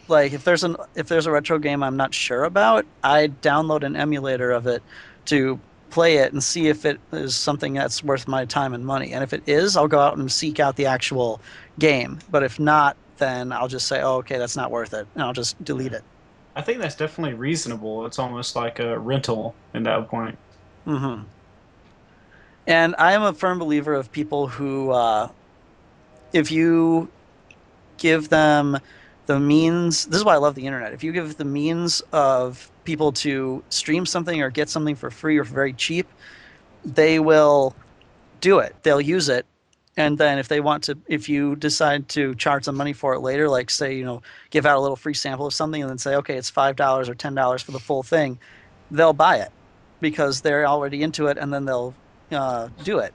like if there's a retro game I'm not sure about, I download an emulator of it to play it and see if it is something that's worth my time and money. And if it is, I'll go out and seek out the actual game. But if not, then I'll just say, "Oh, okay, that's not worth it," and I'll just delete it. I think that's definitely reasonable. It's almost like a rental at that point. Hmm. And I am a firm believer of people who, if you give them the means, this is why I love the internet. If you give the means of people to stream something or get something for free or for very cheap, they will do it. They'll use it. And then if you decide to charge them money for it later, like say, give out a little free sample of something and then say, okay, it's $5 or $10 for the full thing, they'll buy it because they're already into it and then they'll do it.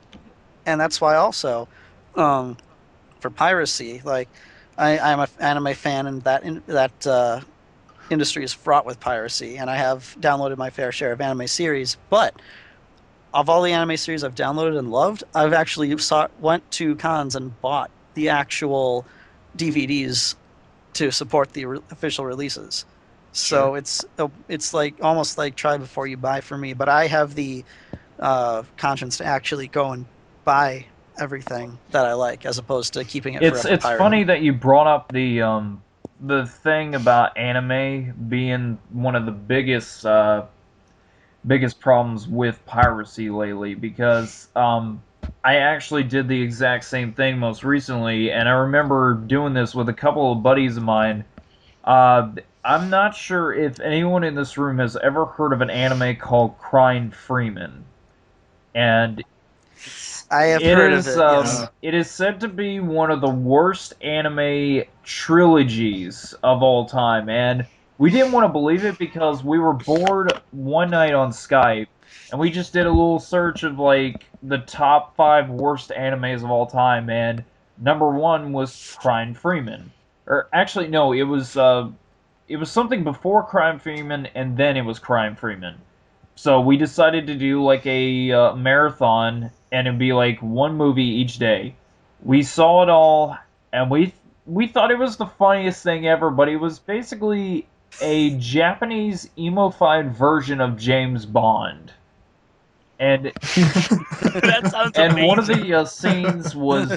And that's why also, um, for piracy. Like, I'm an anime fan, and that industry is fraught with piracy, and I have downloaded my fair share of anime series. But of all the anime series I've downloaded and loved, I've actually went to cons and bought the actual DVDs to support the official releases. So it's like almost like try before you buy for me. But I have the conscience to actually go and buy everything that I like, as opposed to keeping it forever. It's funny that you brought up the thing about anime being one of the biggest problems with piracy lately, because I actually did the exact same thing most recently, and I remember doing this with a couple of buddies of mine. I'm not sure if anyone in this room has ever heard of an anime called Crying Freeman, and I have heard of it. Yes. It is said to be one of the worst anime trilogies of all time, and we didn't want to believe it because we were bored one night on Skype, and we just did a little search of like the top 5 worst animes of all time, and number 1 was Crying Freeman. Or actually, no, it was something before Crying Freeman, and then it was Crying Freeman. So we decided to do like a marathon, and it'd be like one movie each day. We saw it all, and we thought it was the funniest thing ever, but it was basically a Japanese emo-fied version of James Bond. And That sounds and amazing. one of the scenes was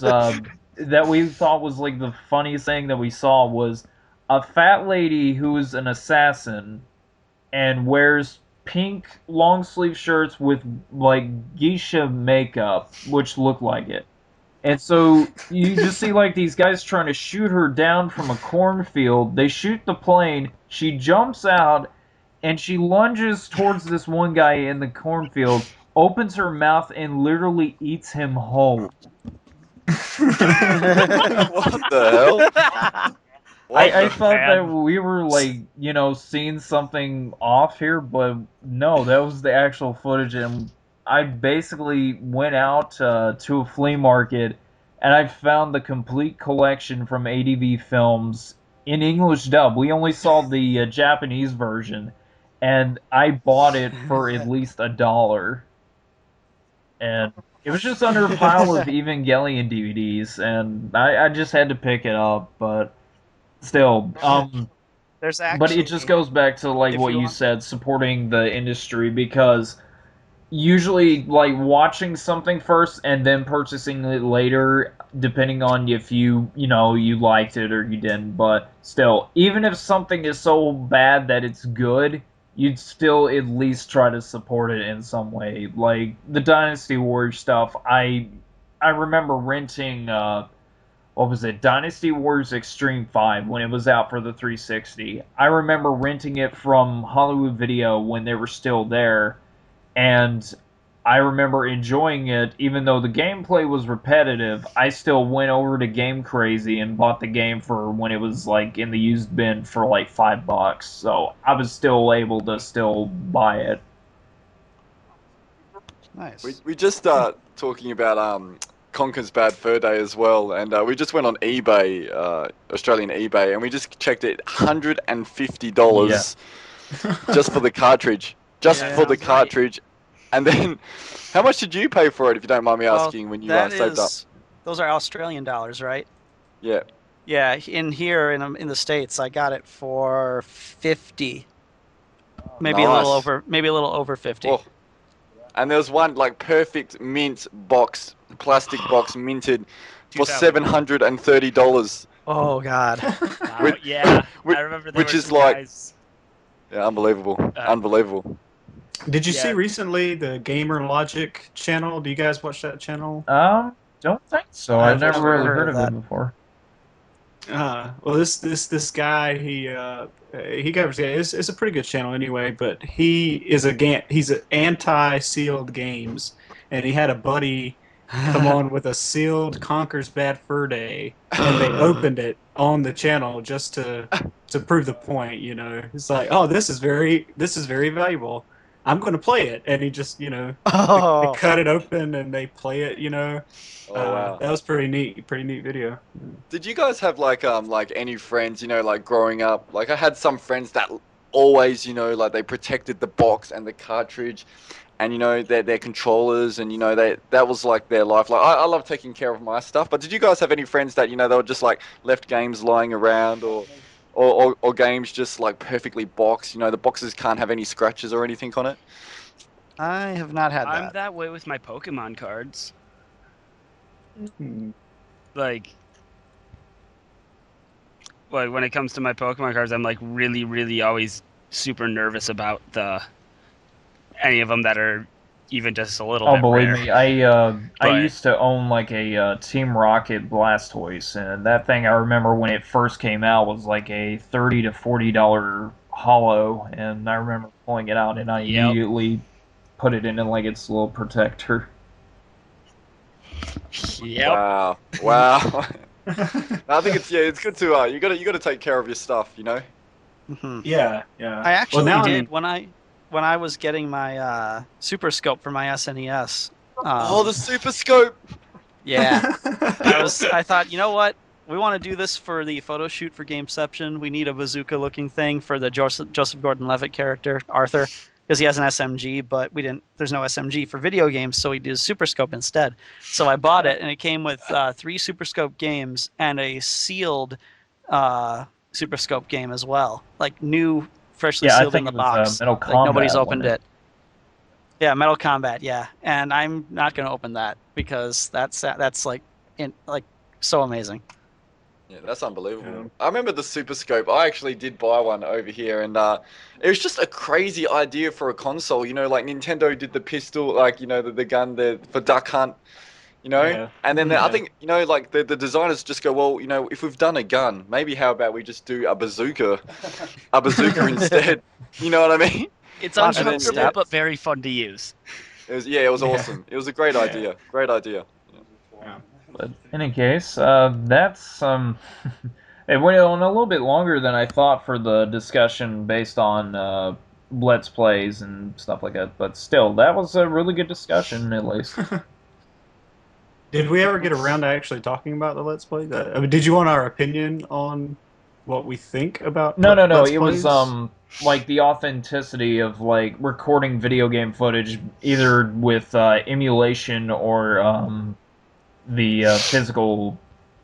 that we thought was like the funniest thing that we saw was a fat lady who is an assassin and wears pink long sleeve shirts with like geisha makeup, which look like it. And so you just see like these guys trying to shoot her down from a cornfield. They shoot the plane. She jumps out, and she lunges towards this one guy in the cornfield, opens her mouth, and literally eats him whole. What the hell? I thought that we were like, seeing something off here, but no, that was the actual footage, and I basically went out to a flea market, and I found the complete collection from ADV Films in English dub. We only saw the Japanese version, and I bought it for at least $1. And it was just under a pile of Evangelion DVDs, and I just had to pick it up, but still, There's actually, but it just goes back to like if what you you want- said, supporting the industry, because usually like watching something first and then purchasing it later, depending on if you liked it or you didn't, but still, even if something is so bad that it's good, you'd still at least try to support it in some way. Like the Dynasty Warriors stuff, I remember renting what was it, Dynasty Warriors Extreme 5 when it was out for the 360. I remember renting it from Hollywood Video when they were still there, and I remember enjoying it. Even though the gameplay was repetitive, I still went over to Game Crazy and bought the game for when it was like in the used bin for like $5. So I was still able to still buy it. Nice. We just talking about Conker's Bad Fur Day as well, and we just went on eBay, Australian eBay, and we just checked it, $150 just for the cartridge, for the cartridge, and then how much did you pay for it, if you don't mind me asking, when you saved up? Those are Australian dollars, right? Yeah. Yeah, in the States, I got it for 50, maybe Nice. a little over 50. Oh. And there was one like perfect mint box, plastic box, minted for $730. Oh God! Wow, yeah, I remember. Which is like, yeah, unbelievable, unbelievable. Did you see recently the Gamer Logic channel? Do you guys watch that channel? Don't think so. I've never really heard of it before. Well, this guy, he covers. It's a pretty good channel anyway. But he's an anti-sealed games, and he had a buddy come on with a sealed Conker's Bad Fur Day, and they opened it on the channel just to prove the point. It's like, oh, this is very valuable. I'm going to play it, and he just they Oh, cut it open and they play it. Oh wow. That was pretty neat video. Did you guys have like any friends, like growing up? Like I had some friends that always, like they protected the box and the cartridge and their controllers and that was like their life. Like I love taking care of my stuff, but did you guys have any friends that they were just like left games lying around or games just like perfectly boxed, the boxes can't have any scratches or anything on it? I have not had I'm that. that way with my Pokemon cards. Hmm. Like when it comes to my Pokemon cards, I'm like really, really always super nervous about any of them that are even just a little Oh, bit believe rare. me, I But- used to own like a Team Rocket Blastoise, and that thing I remember when it first came out was like a $30 to $40 hollow, and I remember pulling it out and I Yep. immediately put it in like its little protector. Yep. Wow. I think it's good to you gotta take care of your stuff, Mhm. Yeah. I actually Well, now did when I was getting my Super Scope for my SNES. Oh, the Super Scope. Yeah. I thought, you know what? We want to do this for the photo shoot for Gameception. We need a bazooka looking thing for the Joseph Gordon-Levitt character, Arthur, because he has an SMG, but there's no SMG for video games, so we did a Super Scope instead. So I bought it, and it came with 3 Super Scope games and a sealed Super Scope game as well. Like new, freshly Yeah, I sealed in think the it was box. Metal Like nobody's Combat, opened wasn't it. Yeah, Metal Combat, yeah. And I'm not going to open that because that's like so amazing. Yeah, that's unbelievable. Yeah. I remember the Super Scope. I actually did buy one over here, and it was just a crazy idea for a console. Like Nintendo did the pistol, like the gun for Duck Hunt. Yeah. And then I Yeah. think like the designers just go, well, if we've done a gun, maybe how about we just do a bazooka instead? You know what I mean? It's Lots of uncomfortable steps. but very fun to use. It was Yeah. awesome. It was a great idea. Great idea. Yeah. But in any case, that's it went on a little bit longer than I thought for the discussion based on Let's Plays and stuff like that. But still, that was a really good discussion, at least. Did we ever get around to actually talking about the Let's Play? I mean, did you want our opinion on what we think about No. Let's It was Plays? like the authenticity of like recording video game footage either with emulation or the physical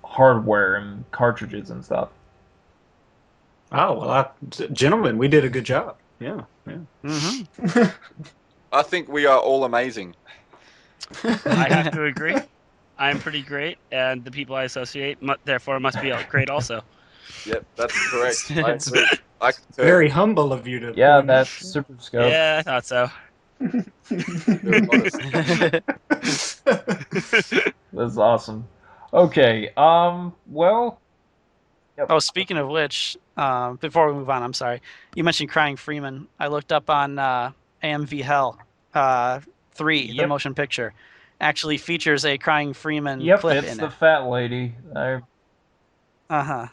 hardware and cartridges and stuff. Oh, well, gentlemen, we did a good job. Yeah. Mm-hmm. I think we are all amazing. I have to agree. I'm pretty great, and the people I associate, therefore, must be great also. Yep, that's correct. I agree. I concur. Very humble of you to Yeah, point that's out. Super Scope. Yeah, I thought so. Very modest. That's awesome. Okay, well, Oh, speaking of which, before we move on, I'm sorry. You mentioned Crying Freeman. I looked up on AMV Hell 3, the Yep. motion picture. Actually features a Crying Freeman yep, clip it's in the it. fat lady. Uh-huh.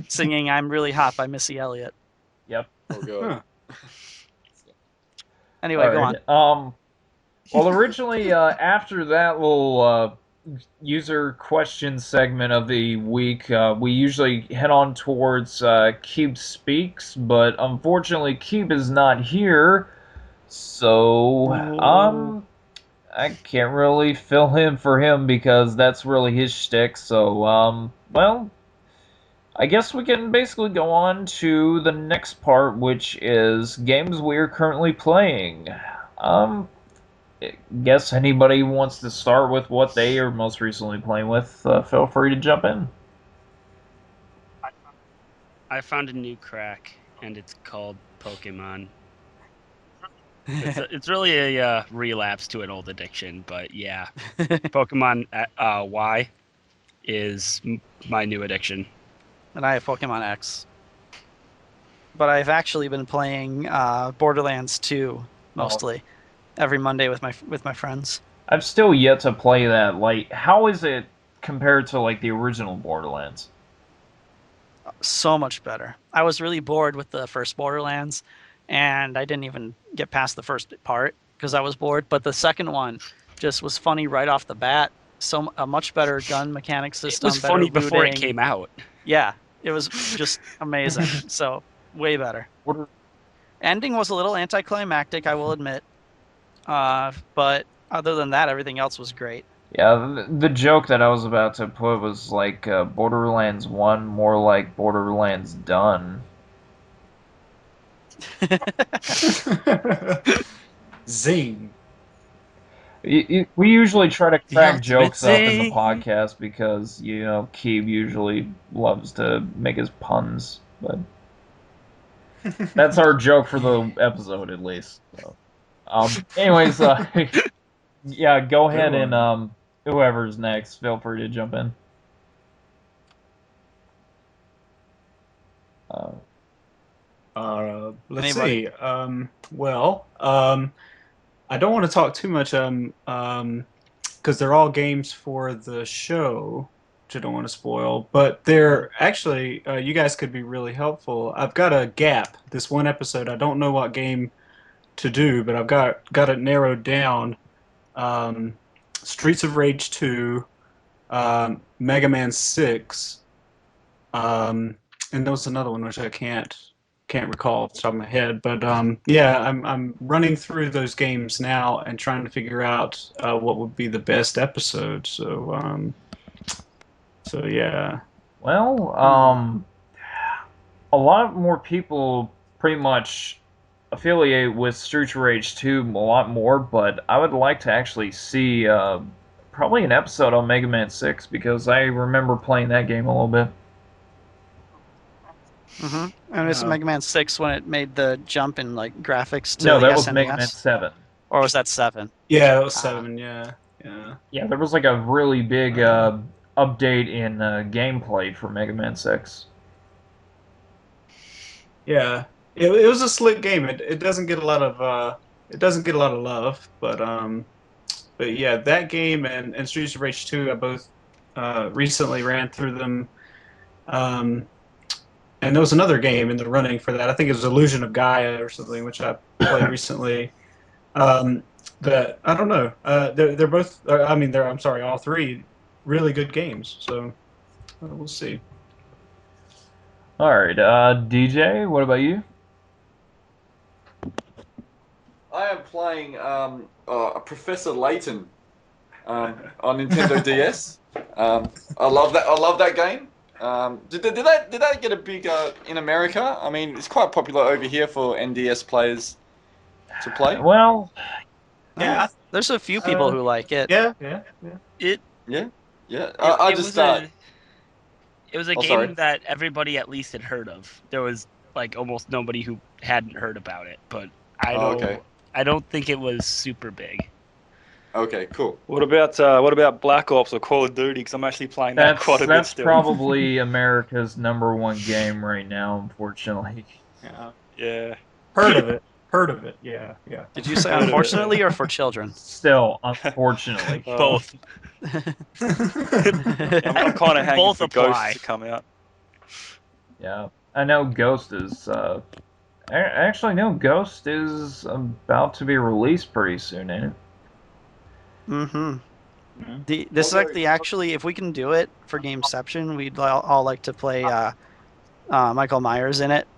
Singing I'm Really Hot by Missy Elliott. Yep. Oh god. Huh. Anyway, go on. Well, originally, after that little user question segment of the week, we usually head on towards Cube Speaks, but unfortunately, Cube is not here, so I can't really fill in for him because that's really his shtick. So, well, I guess we can basically go on to the next part, which is games we are currently playing. Guess anybody wants to start with what they are most recently playing with, feel free to jump in. I found a new crack, and it's called Pokemon. It's really a relapse to an old addiction, but yeah, Pokemon Y is my new addiction. And I have Pokemon X. But I've actually been playing Borderlands 2 mostly every Monday with my friends. I've still yet to play that. Like, how is it compared to like the original Borderlands? So much better. I was really bored with the first Borderlands, and I didn't even get past the first part because I was bored. But the second one just was funny right off the bat. So a much better gun mechanic It system. was better funny before it looting. came out. Yeah, it was just amazing. So way better. Ending was a little anticlimactic, I will admit. But other than that, everything else was great. Yeah, the joke that I was about to put was like Borderlands 1, more like Borderlands Done. Zing. We usually try to The crack ultimate jokes up in the zing. podcast because, Keeb usually loves to make his puns, but that's our joke for the episode, at least. So. Anyways, yeah, go ahead Good and whoever's next, feel free to jump in. Let's Anybody? see. I don't want to talk too much because they're all games for the show, which I don't want to spoil. But they're actually you guys could be really helpful. I've got a gap. This one episode, I don't know what game to do, but I've got it narrowed down. Streets of Rage 2, Mega Man 6, and there was another one which I can't recall off the top of my head. But yeah, I'm running through those games now and trying to figure out what would be the best episode. So yeah. Well, a lot more people pretty much affiliate with Streets of Rage 2 a lot more, but I would like to actually see probably an episode on Mega Man 6 because I remember playing that game a little bit. And it's Yeah. Mega Man 6 when it made the jump in like graphics to No, the that was SNES? Mega Man 7. Or was that 7? Yeah, it was 7. Yeah. Yeah, there was like a really big update in gameplay for Mega Man 6. Yeah, it was a slick game. It doesn't get a lot of love, but yeah, that game and Streets of Rage 2, I both recently ran through them. And there was another game in the running for that. I think it was Illusion of Gaia or something, which I played recently. That I don't know. They're both. I'm sorry, all three really good games. So we'll see. All right, DJ, what about you? I am playing Professor Layton on Nintendo DS. I love that. I love that game. Did that get a big in America? I mean, it's quite popular over here for NDS players to play. Well, Yeah. There's a few people who like it. Yeah. It Yeah. it Just it was a Oh, game sorry. that everybody at least had heard of. There was like almost nobody who hadn't heard about it, but okay. I don't think it was super big. Okay, cool. What about Black Ops or Call of Duty? Because I'm actually playing that quite a bit that's still. probably America's #1 game right now, unfortunately. Yeah. Heard of it. Yeah. Did you say unfortunately or for children? Still, unfortunately. Both. I'm kind of hanging Both for apply. Ghosts to come out. Yeah, I know Ghost is. Actually, no, Ghost is about to be released pretty soon, ain't it? This is like actually, if we can do it for Gameception, we'd all like to play Michael Myers in it.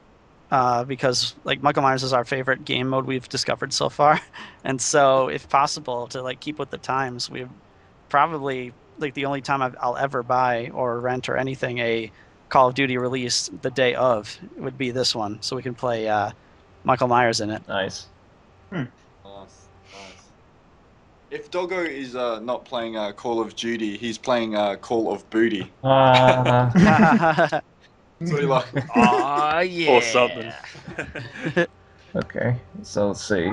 Because like Michael Myers is our favorite game mode we've discovered so far, and so if possible to like keep with the times, we've probably like the only time I'll ever buy or rent or anything a Call of Duty release the day of would be this one, so we can play Michael Myers in it. Nice. Nice. If Doggo is not playing Call of Duty, he's playing Call of Booty. So he like. Aw, yeah. Or something. Okay, so let's see.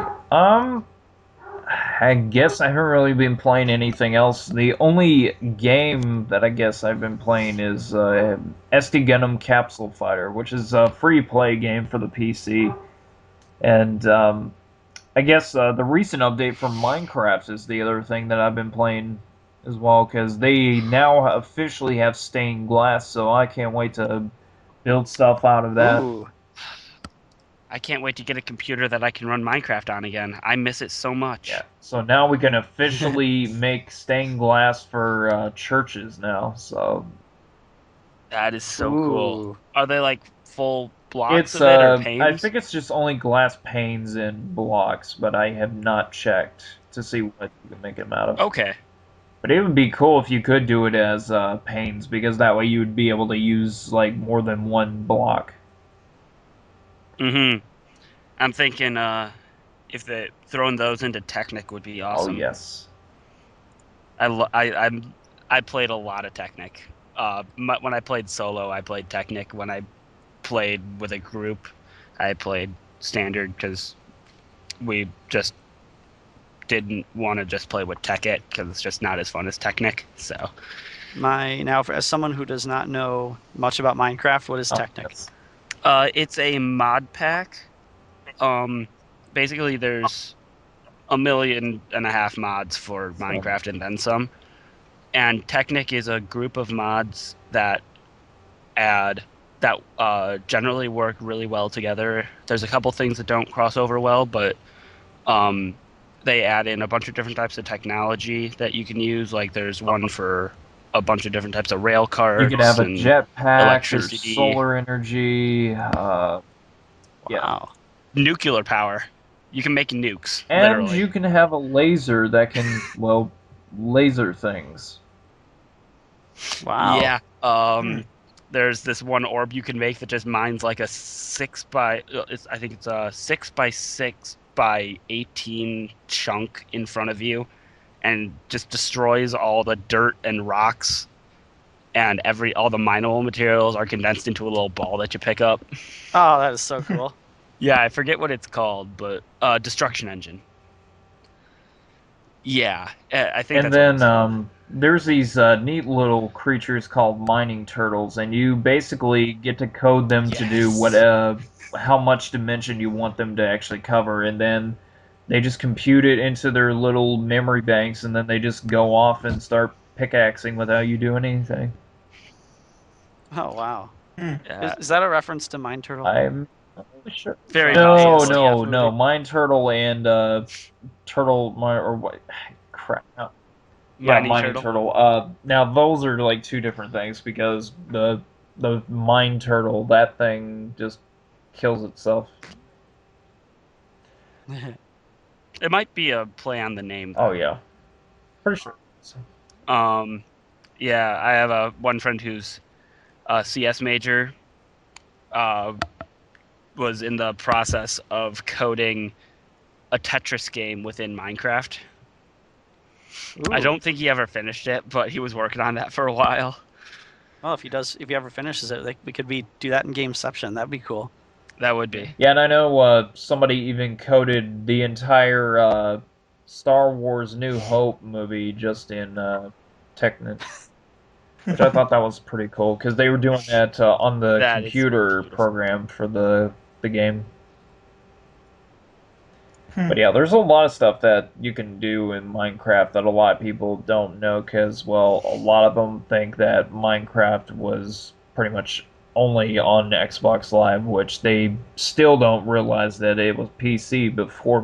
I guess I haven't really been playing anything else. The only game that I guess I've been playing is SD Gundam Capsule Fighter, which is a free-play game for the PC. And I guess the recent update from Minecraft is the other thing that I've been playing as well, because they now officially have stained glass, so I can't wait to build stuff out of that. Ooh. I can't wait to get a computer that I can run Minecraft on again. I miss it so much. Yeah. So now we can officially make stained glass for churches now. So That is so cool. Are they like full blocks it's of it or I panes? think it's just only glass panes and blocks, but I have not checked to see what you can make them out of. Okay. But it would be cool if you could do it as panes, because that way you would be able to use like more than one block. Mm-hmm. I'm thinking if they throwing those into Technic would be Oh awesome. yes. I played a lot of Technic. When I played solo, I played Technic. When I played with a group, I played standard because we just didn't want to just play with Tekkit because it's just not as fun as Technic. So As someone who does not know much about Minecraft, what is Oh, Technic? yes. it's a mod pack. Basically, there's 1.5 million mods for Minecraft and then some. And Technic is a group of mods that generally work really well together. There's a couple things that don't cross over well, but they add in a bunch of different types of technology that you can use. Like there's one for a bunch of different types of rail cars. You could have a and jetpack, electricity. solar energy, Wow. nuclear power. You can make nukes, and literally. you can have a laser that can, well, laser things. Wow. Yeah. There's this one orb you can make that just mines like a 6 by I think it's a 6 by 6 by 18 chunk in front of you, and just destroys all the dirt and rocks, and all the mineable materials are condensed into a little ball that you pick up. Oh, that is so cool. Yeah, I forget what it's called, but destruction engine. Yeah, I think And that's what it's then there's these neat little creatures called mining turtles, and you basically get to code them to do how much dimension you want them to actually cover, and then they just compute it into their little memory banks, and then they just go off and start pickaxing without you doing anything. Oh, wow. Yeah. Is that a reference to Mine Turtle? I'm not really sure. Very No, obvious, no, yeah. no. Mine turtle and turtle or what? Crap. No. Yeah, mining turtle. Now those are like two different things because the mine turtle, that thing just kills itself. It might be a play on the name, though. Oh yeah, pretty sure. Yeah, I have one friend who's a CS major. Was in the process of coding a Tetris game within Minecraft. Ooh. I don't think he ever finished it, but he was working on that for a while. Well, if he ever finishes it, we could do that in Gameception. That'd be cool. That would be. Yeah, and I know somebody even coded the entire Star Wars New Hope movie just in Technic, which I thought that was pretty cool because they were doing that on the That is computer beautiful. program for the game. But yeah, there's a lot of stuff that you can do in Minecraft that a lot of people don't know because, well, a lot of them think that Minecraft was pretty much only on Xbox Live, which they still don't realize that it was PC before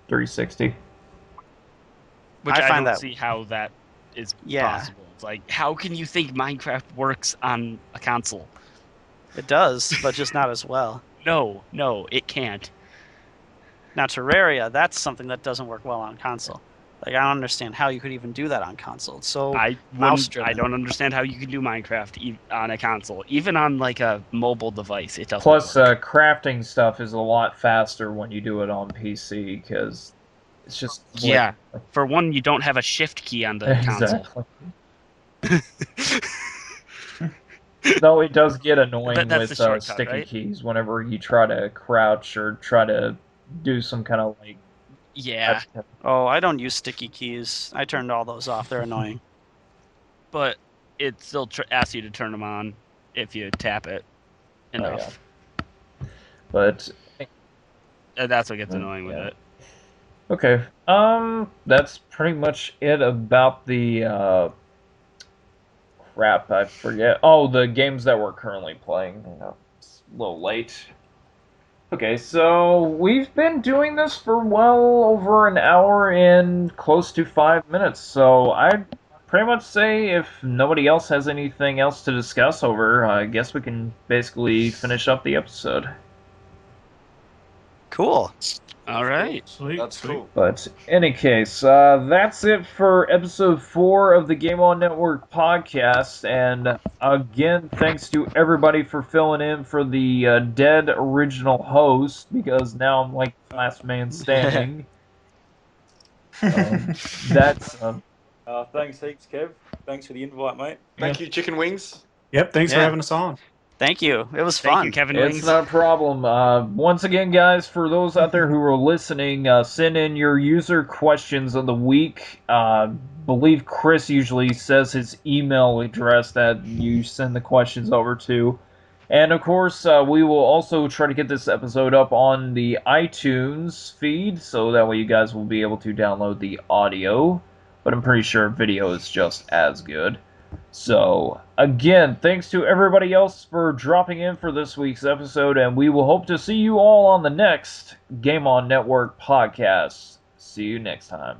360. Which I don't see how that is Yeah. possible. It's like, how can you think Minecraft works on a console? It does, but just not as well. No, it can't. Now, Terraria, that's something that doesn't work well on console. Like, I don't understand how you could even do that on console. It's so mouse-driven. I don't understand how you can do Minecraft on a console, even on like a mobile device. It doesn't. Plus, work. crafting stuff is a lot faster when you do it on PC because it's just yeah. For one, you don't have a shift key on the console. Though it does get annoying That's with the shortcut, sticky right? keys whenever you try to crouch or try to do some kind of like. Yeah, Oh, I don't use sticky keys. I turned all those off. They're annoying. but it still asks you to turn them on if you tap it enough. Yeah. But And that's what gets annoying with it. Okay. That's pretty much it about the crap, I forget. Oh, the games that we're currently playing. You know, it's a little late. Okay, so we've been doing this for well over an hour and close to 5 minutes, so I'd pretty much say if nobody else has anything else to discuss over, I guess we can basically finish up the episode. Cool. All right. Sweet. That's sweet. cool. But in any case, that's it for episode 4 of the Game On Network podcast. And again, thanks to everybody for filling in for the dead original host, because now I'm like last man standing. That's Thanks heaps, Kev. Thanks for the invite, mate. Thank you, Chicken Wings. Yep. Thanks for Yeah. having us on. Thank you. It was Thank fun. you, Kevin It's Wings. not a problem. Once again, guys, for those out there who are listening, send in your user questions of the week. Believe Chris usually says his email address that you send the questions over to. And of course, we will also try to get this episode up on the iTunes feed, so that way you guys will be able to download the audio. But I'm pretty sure video is just as good. So, again, thanks to everybody else for dropping in for this week's episode, and we will hope to see you all on the next Game On Network podcast. See you next time.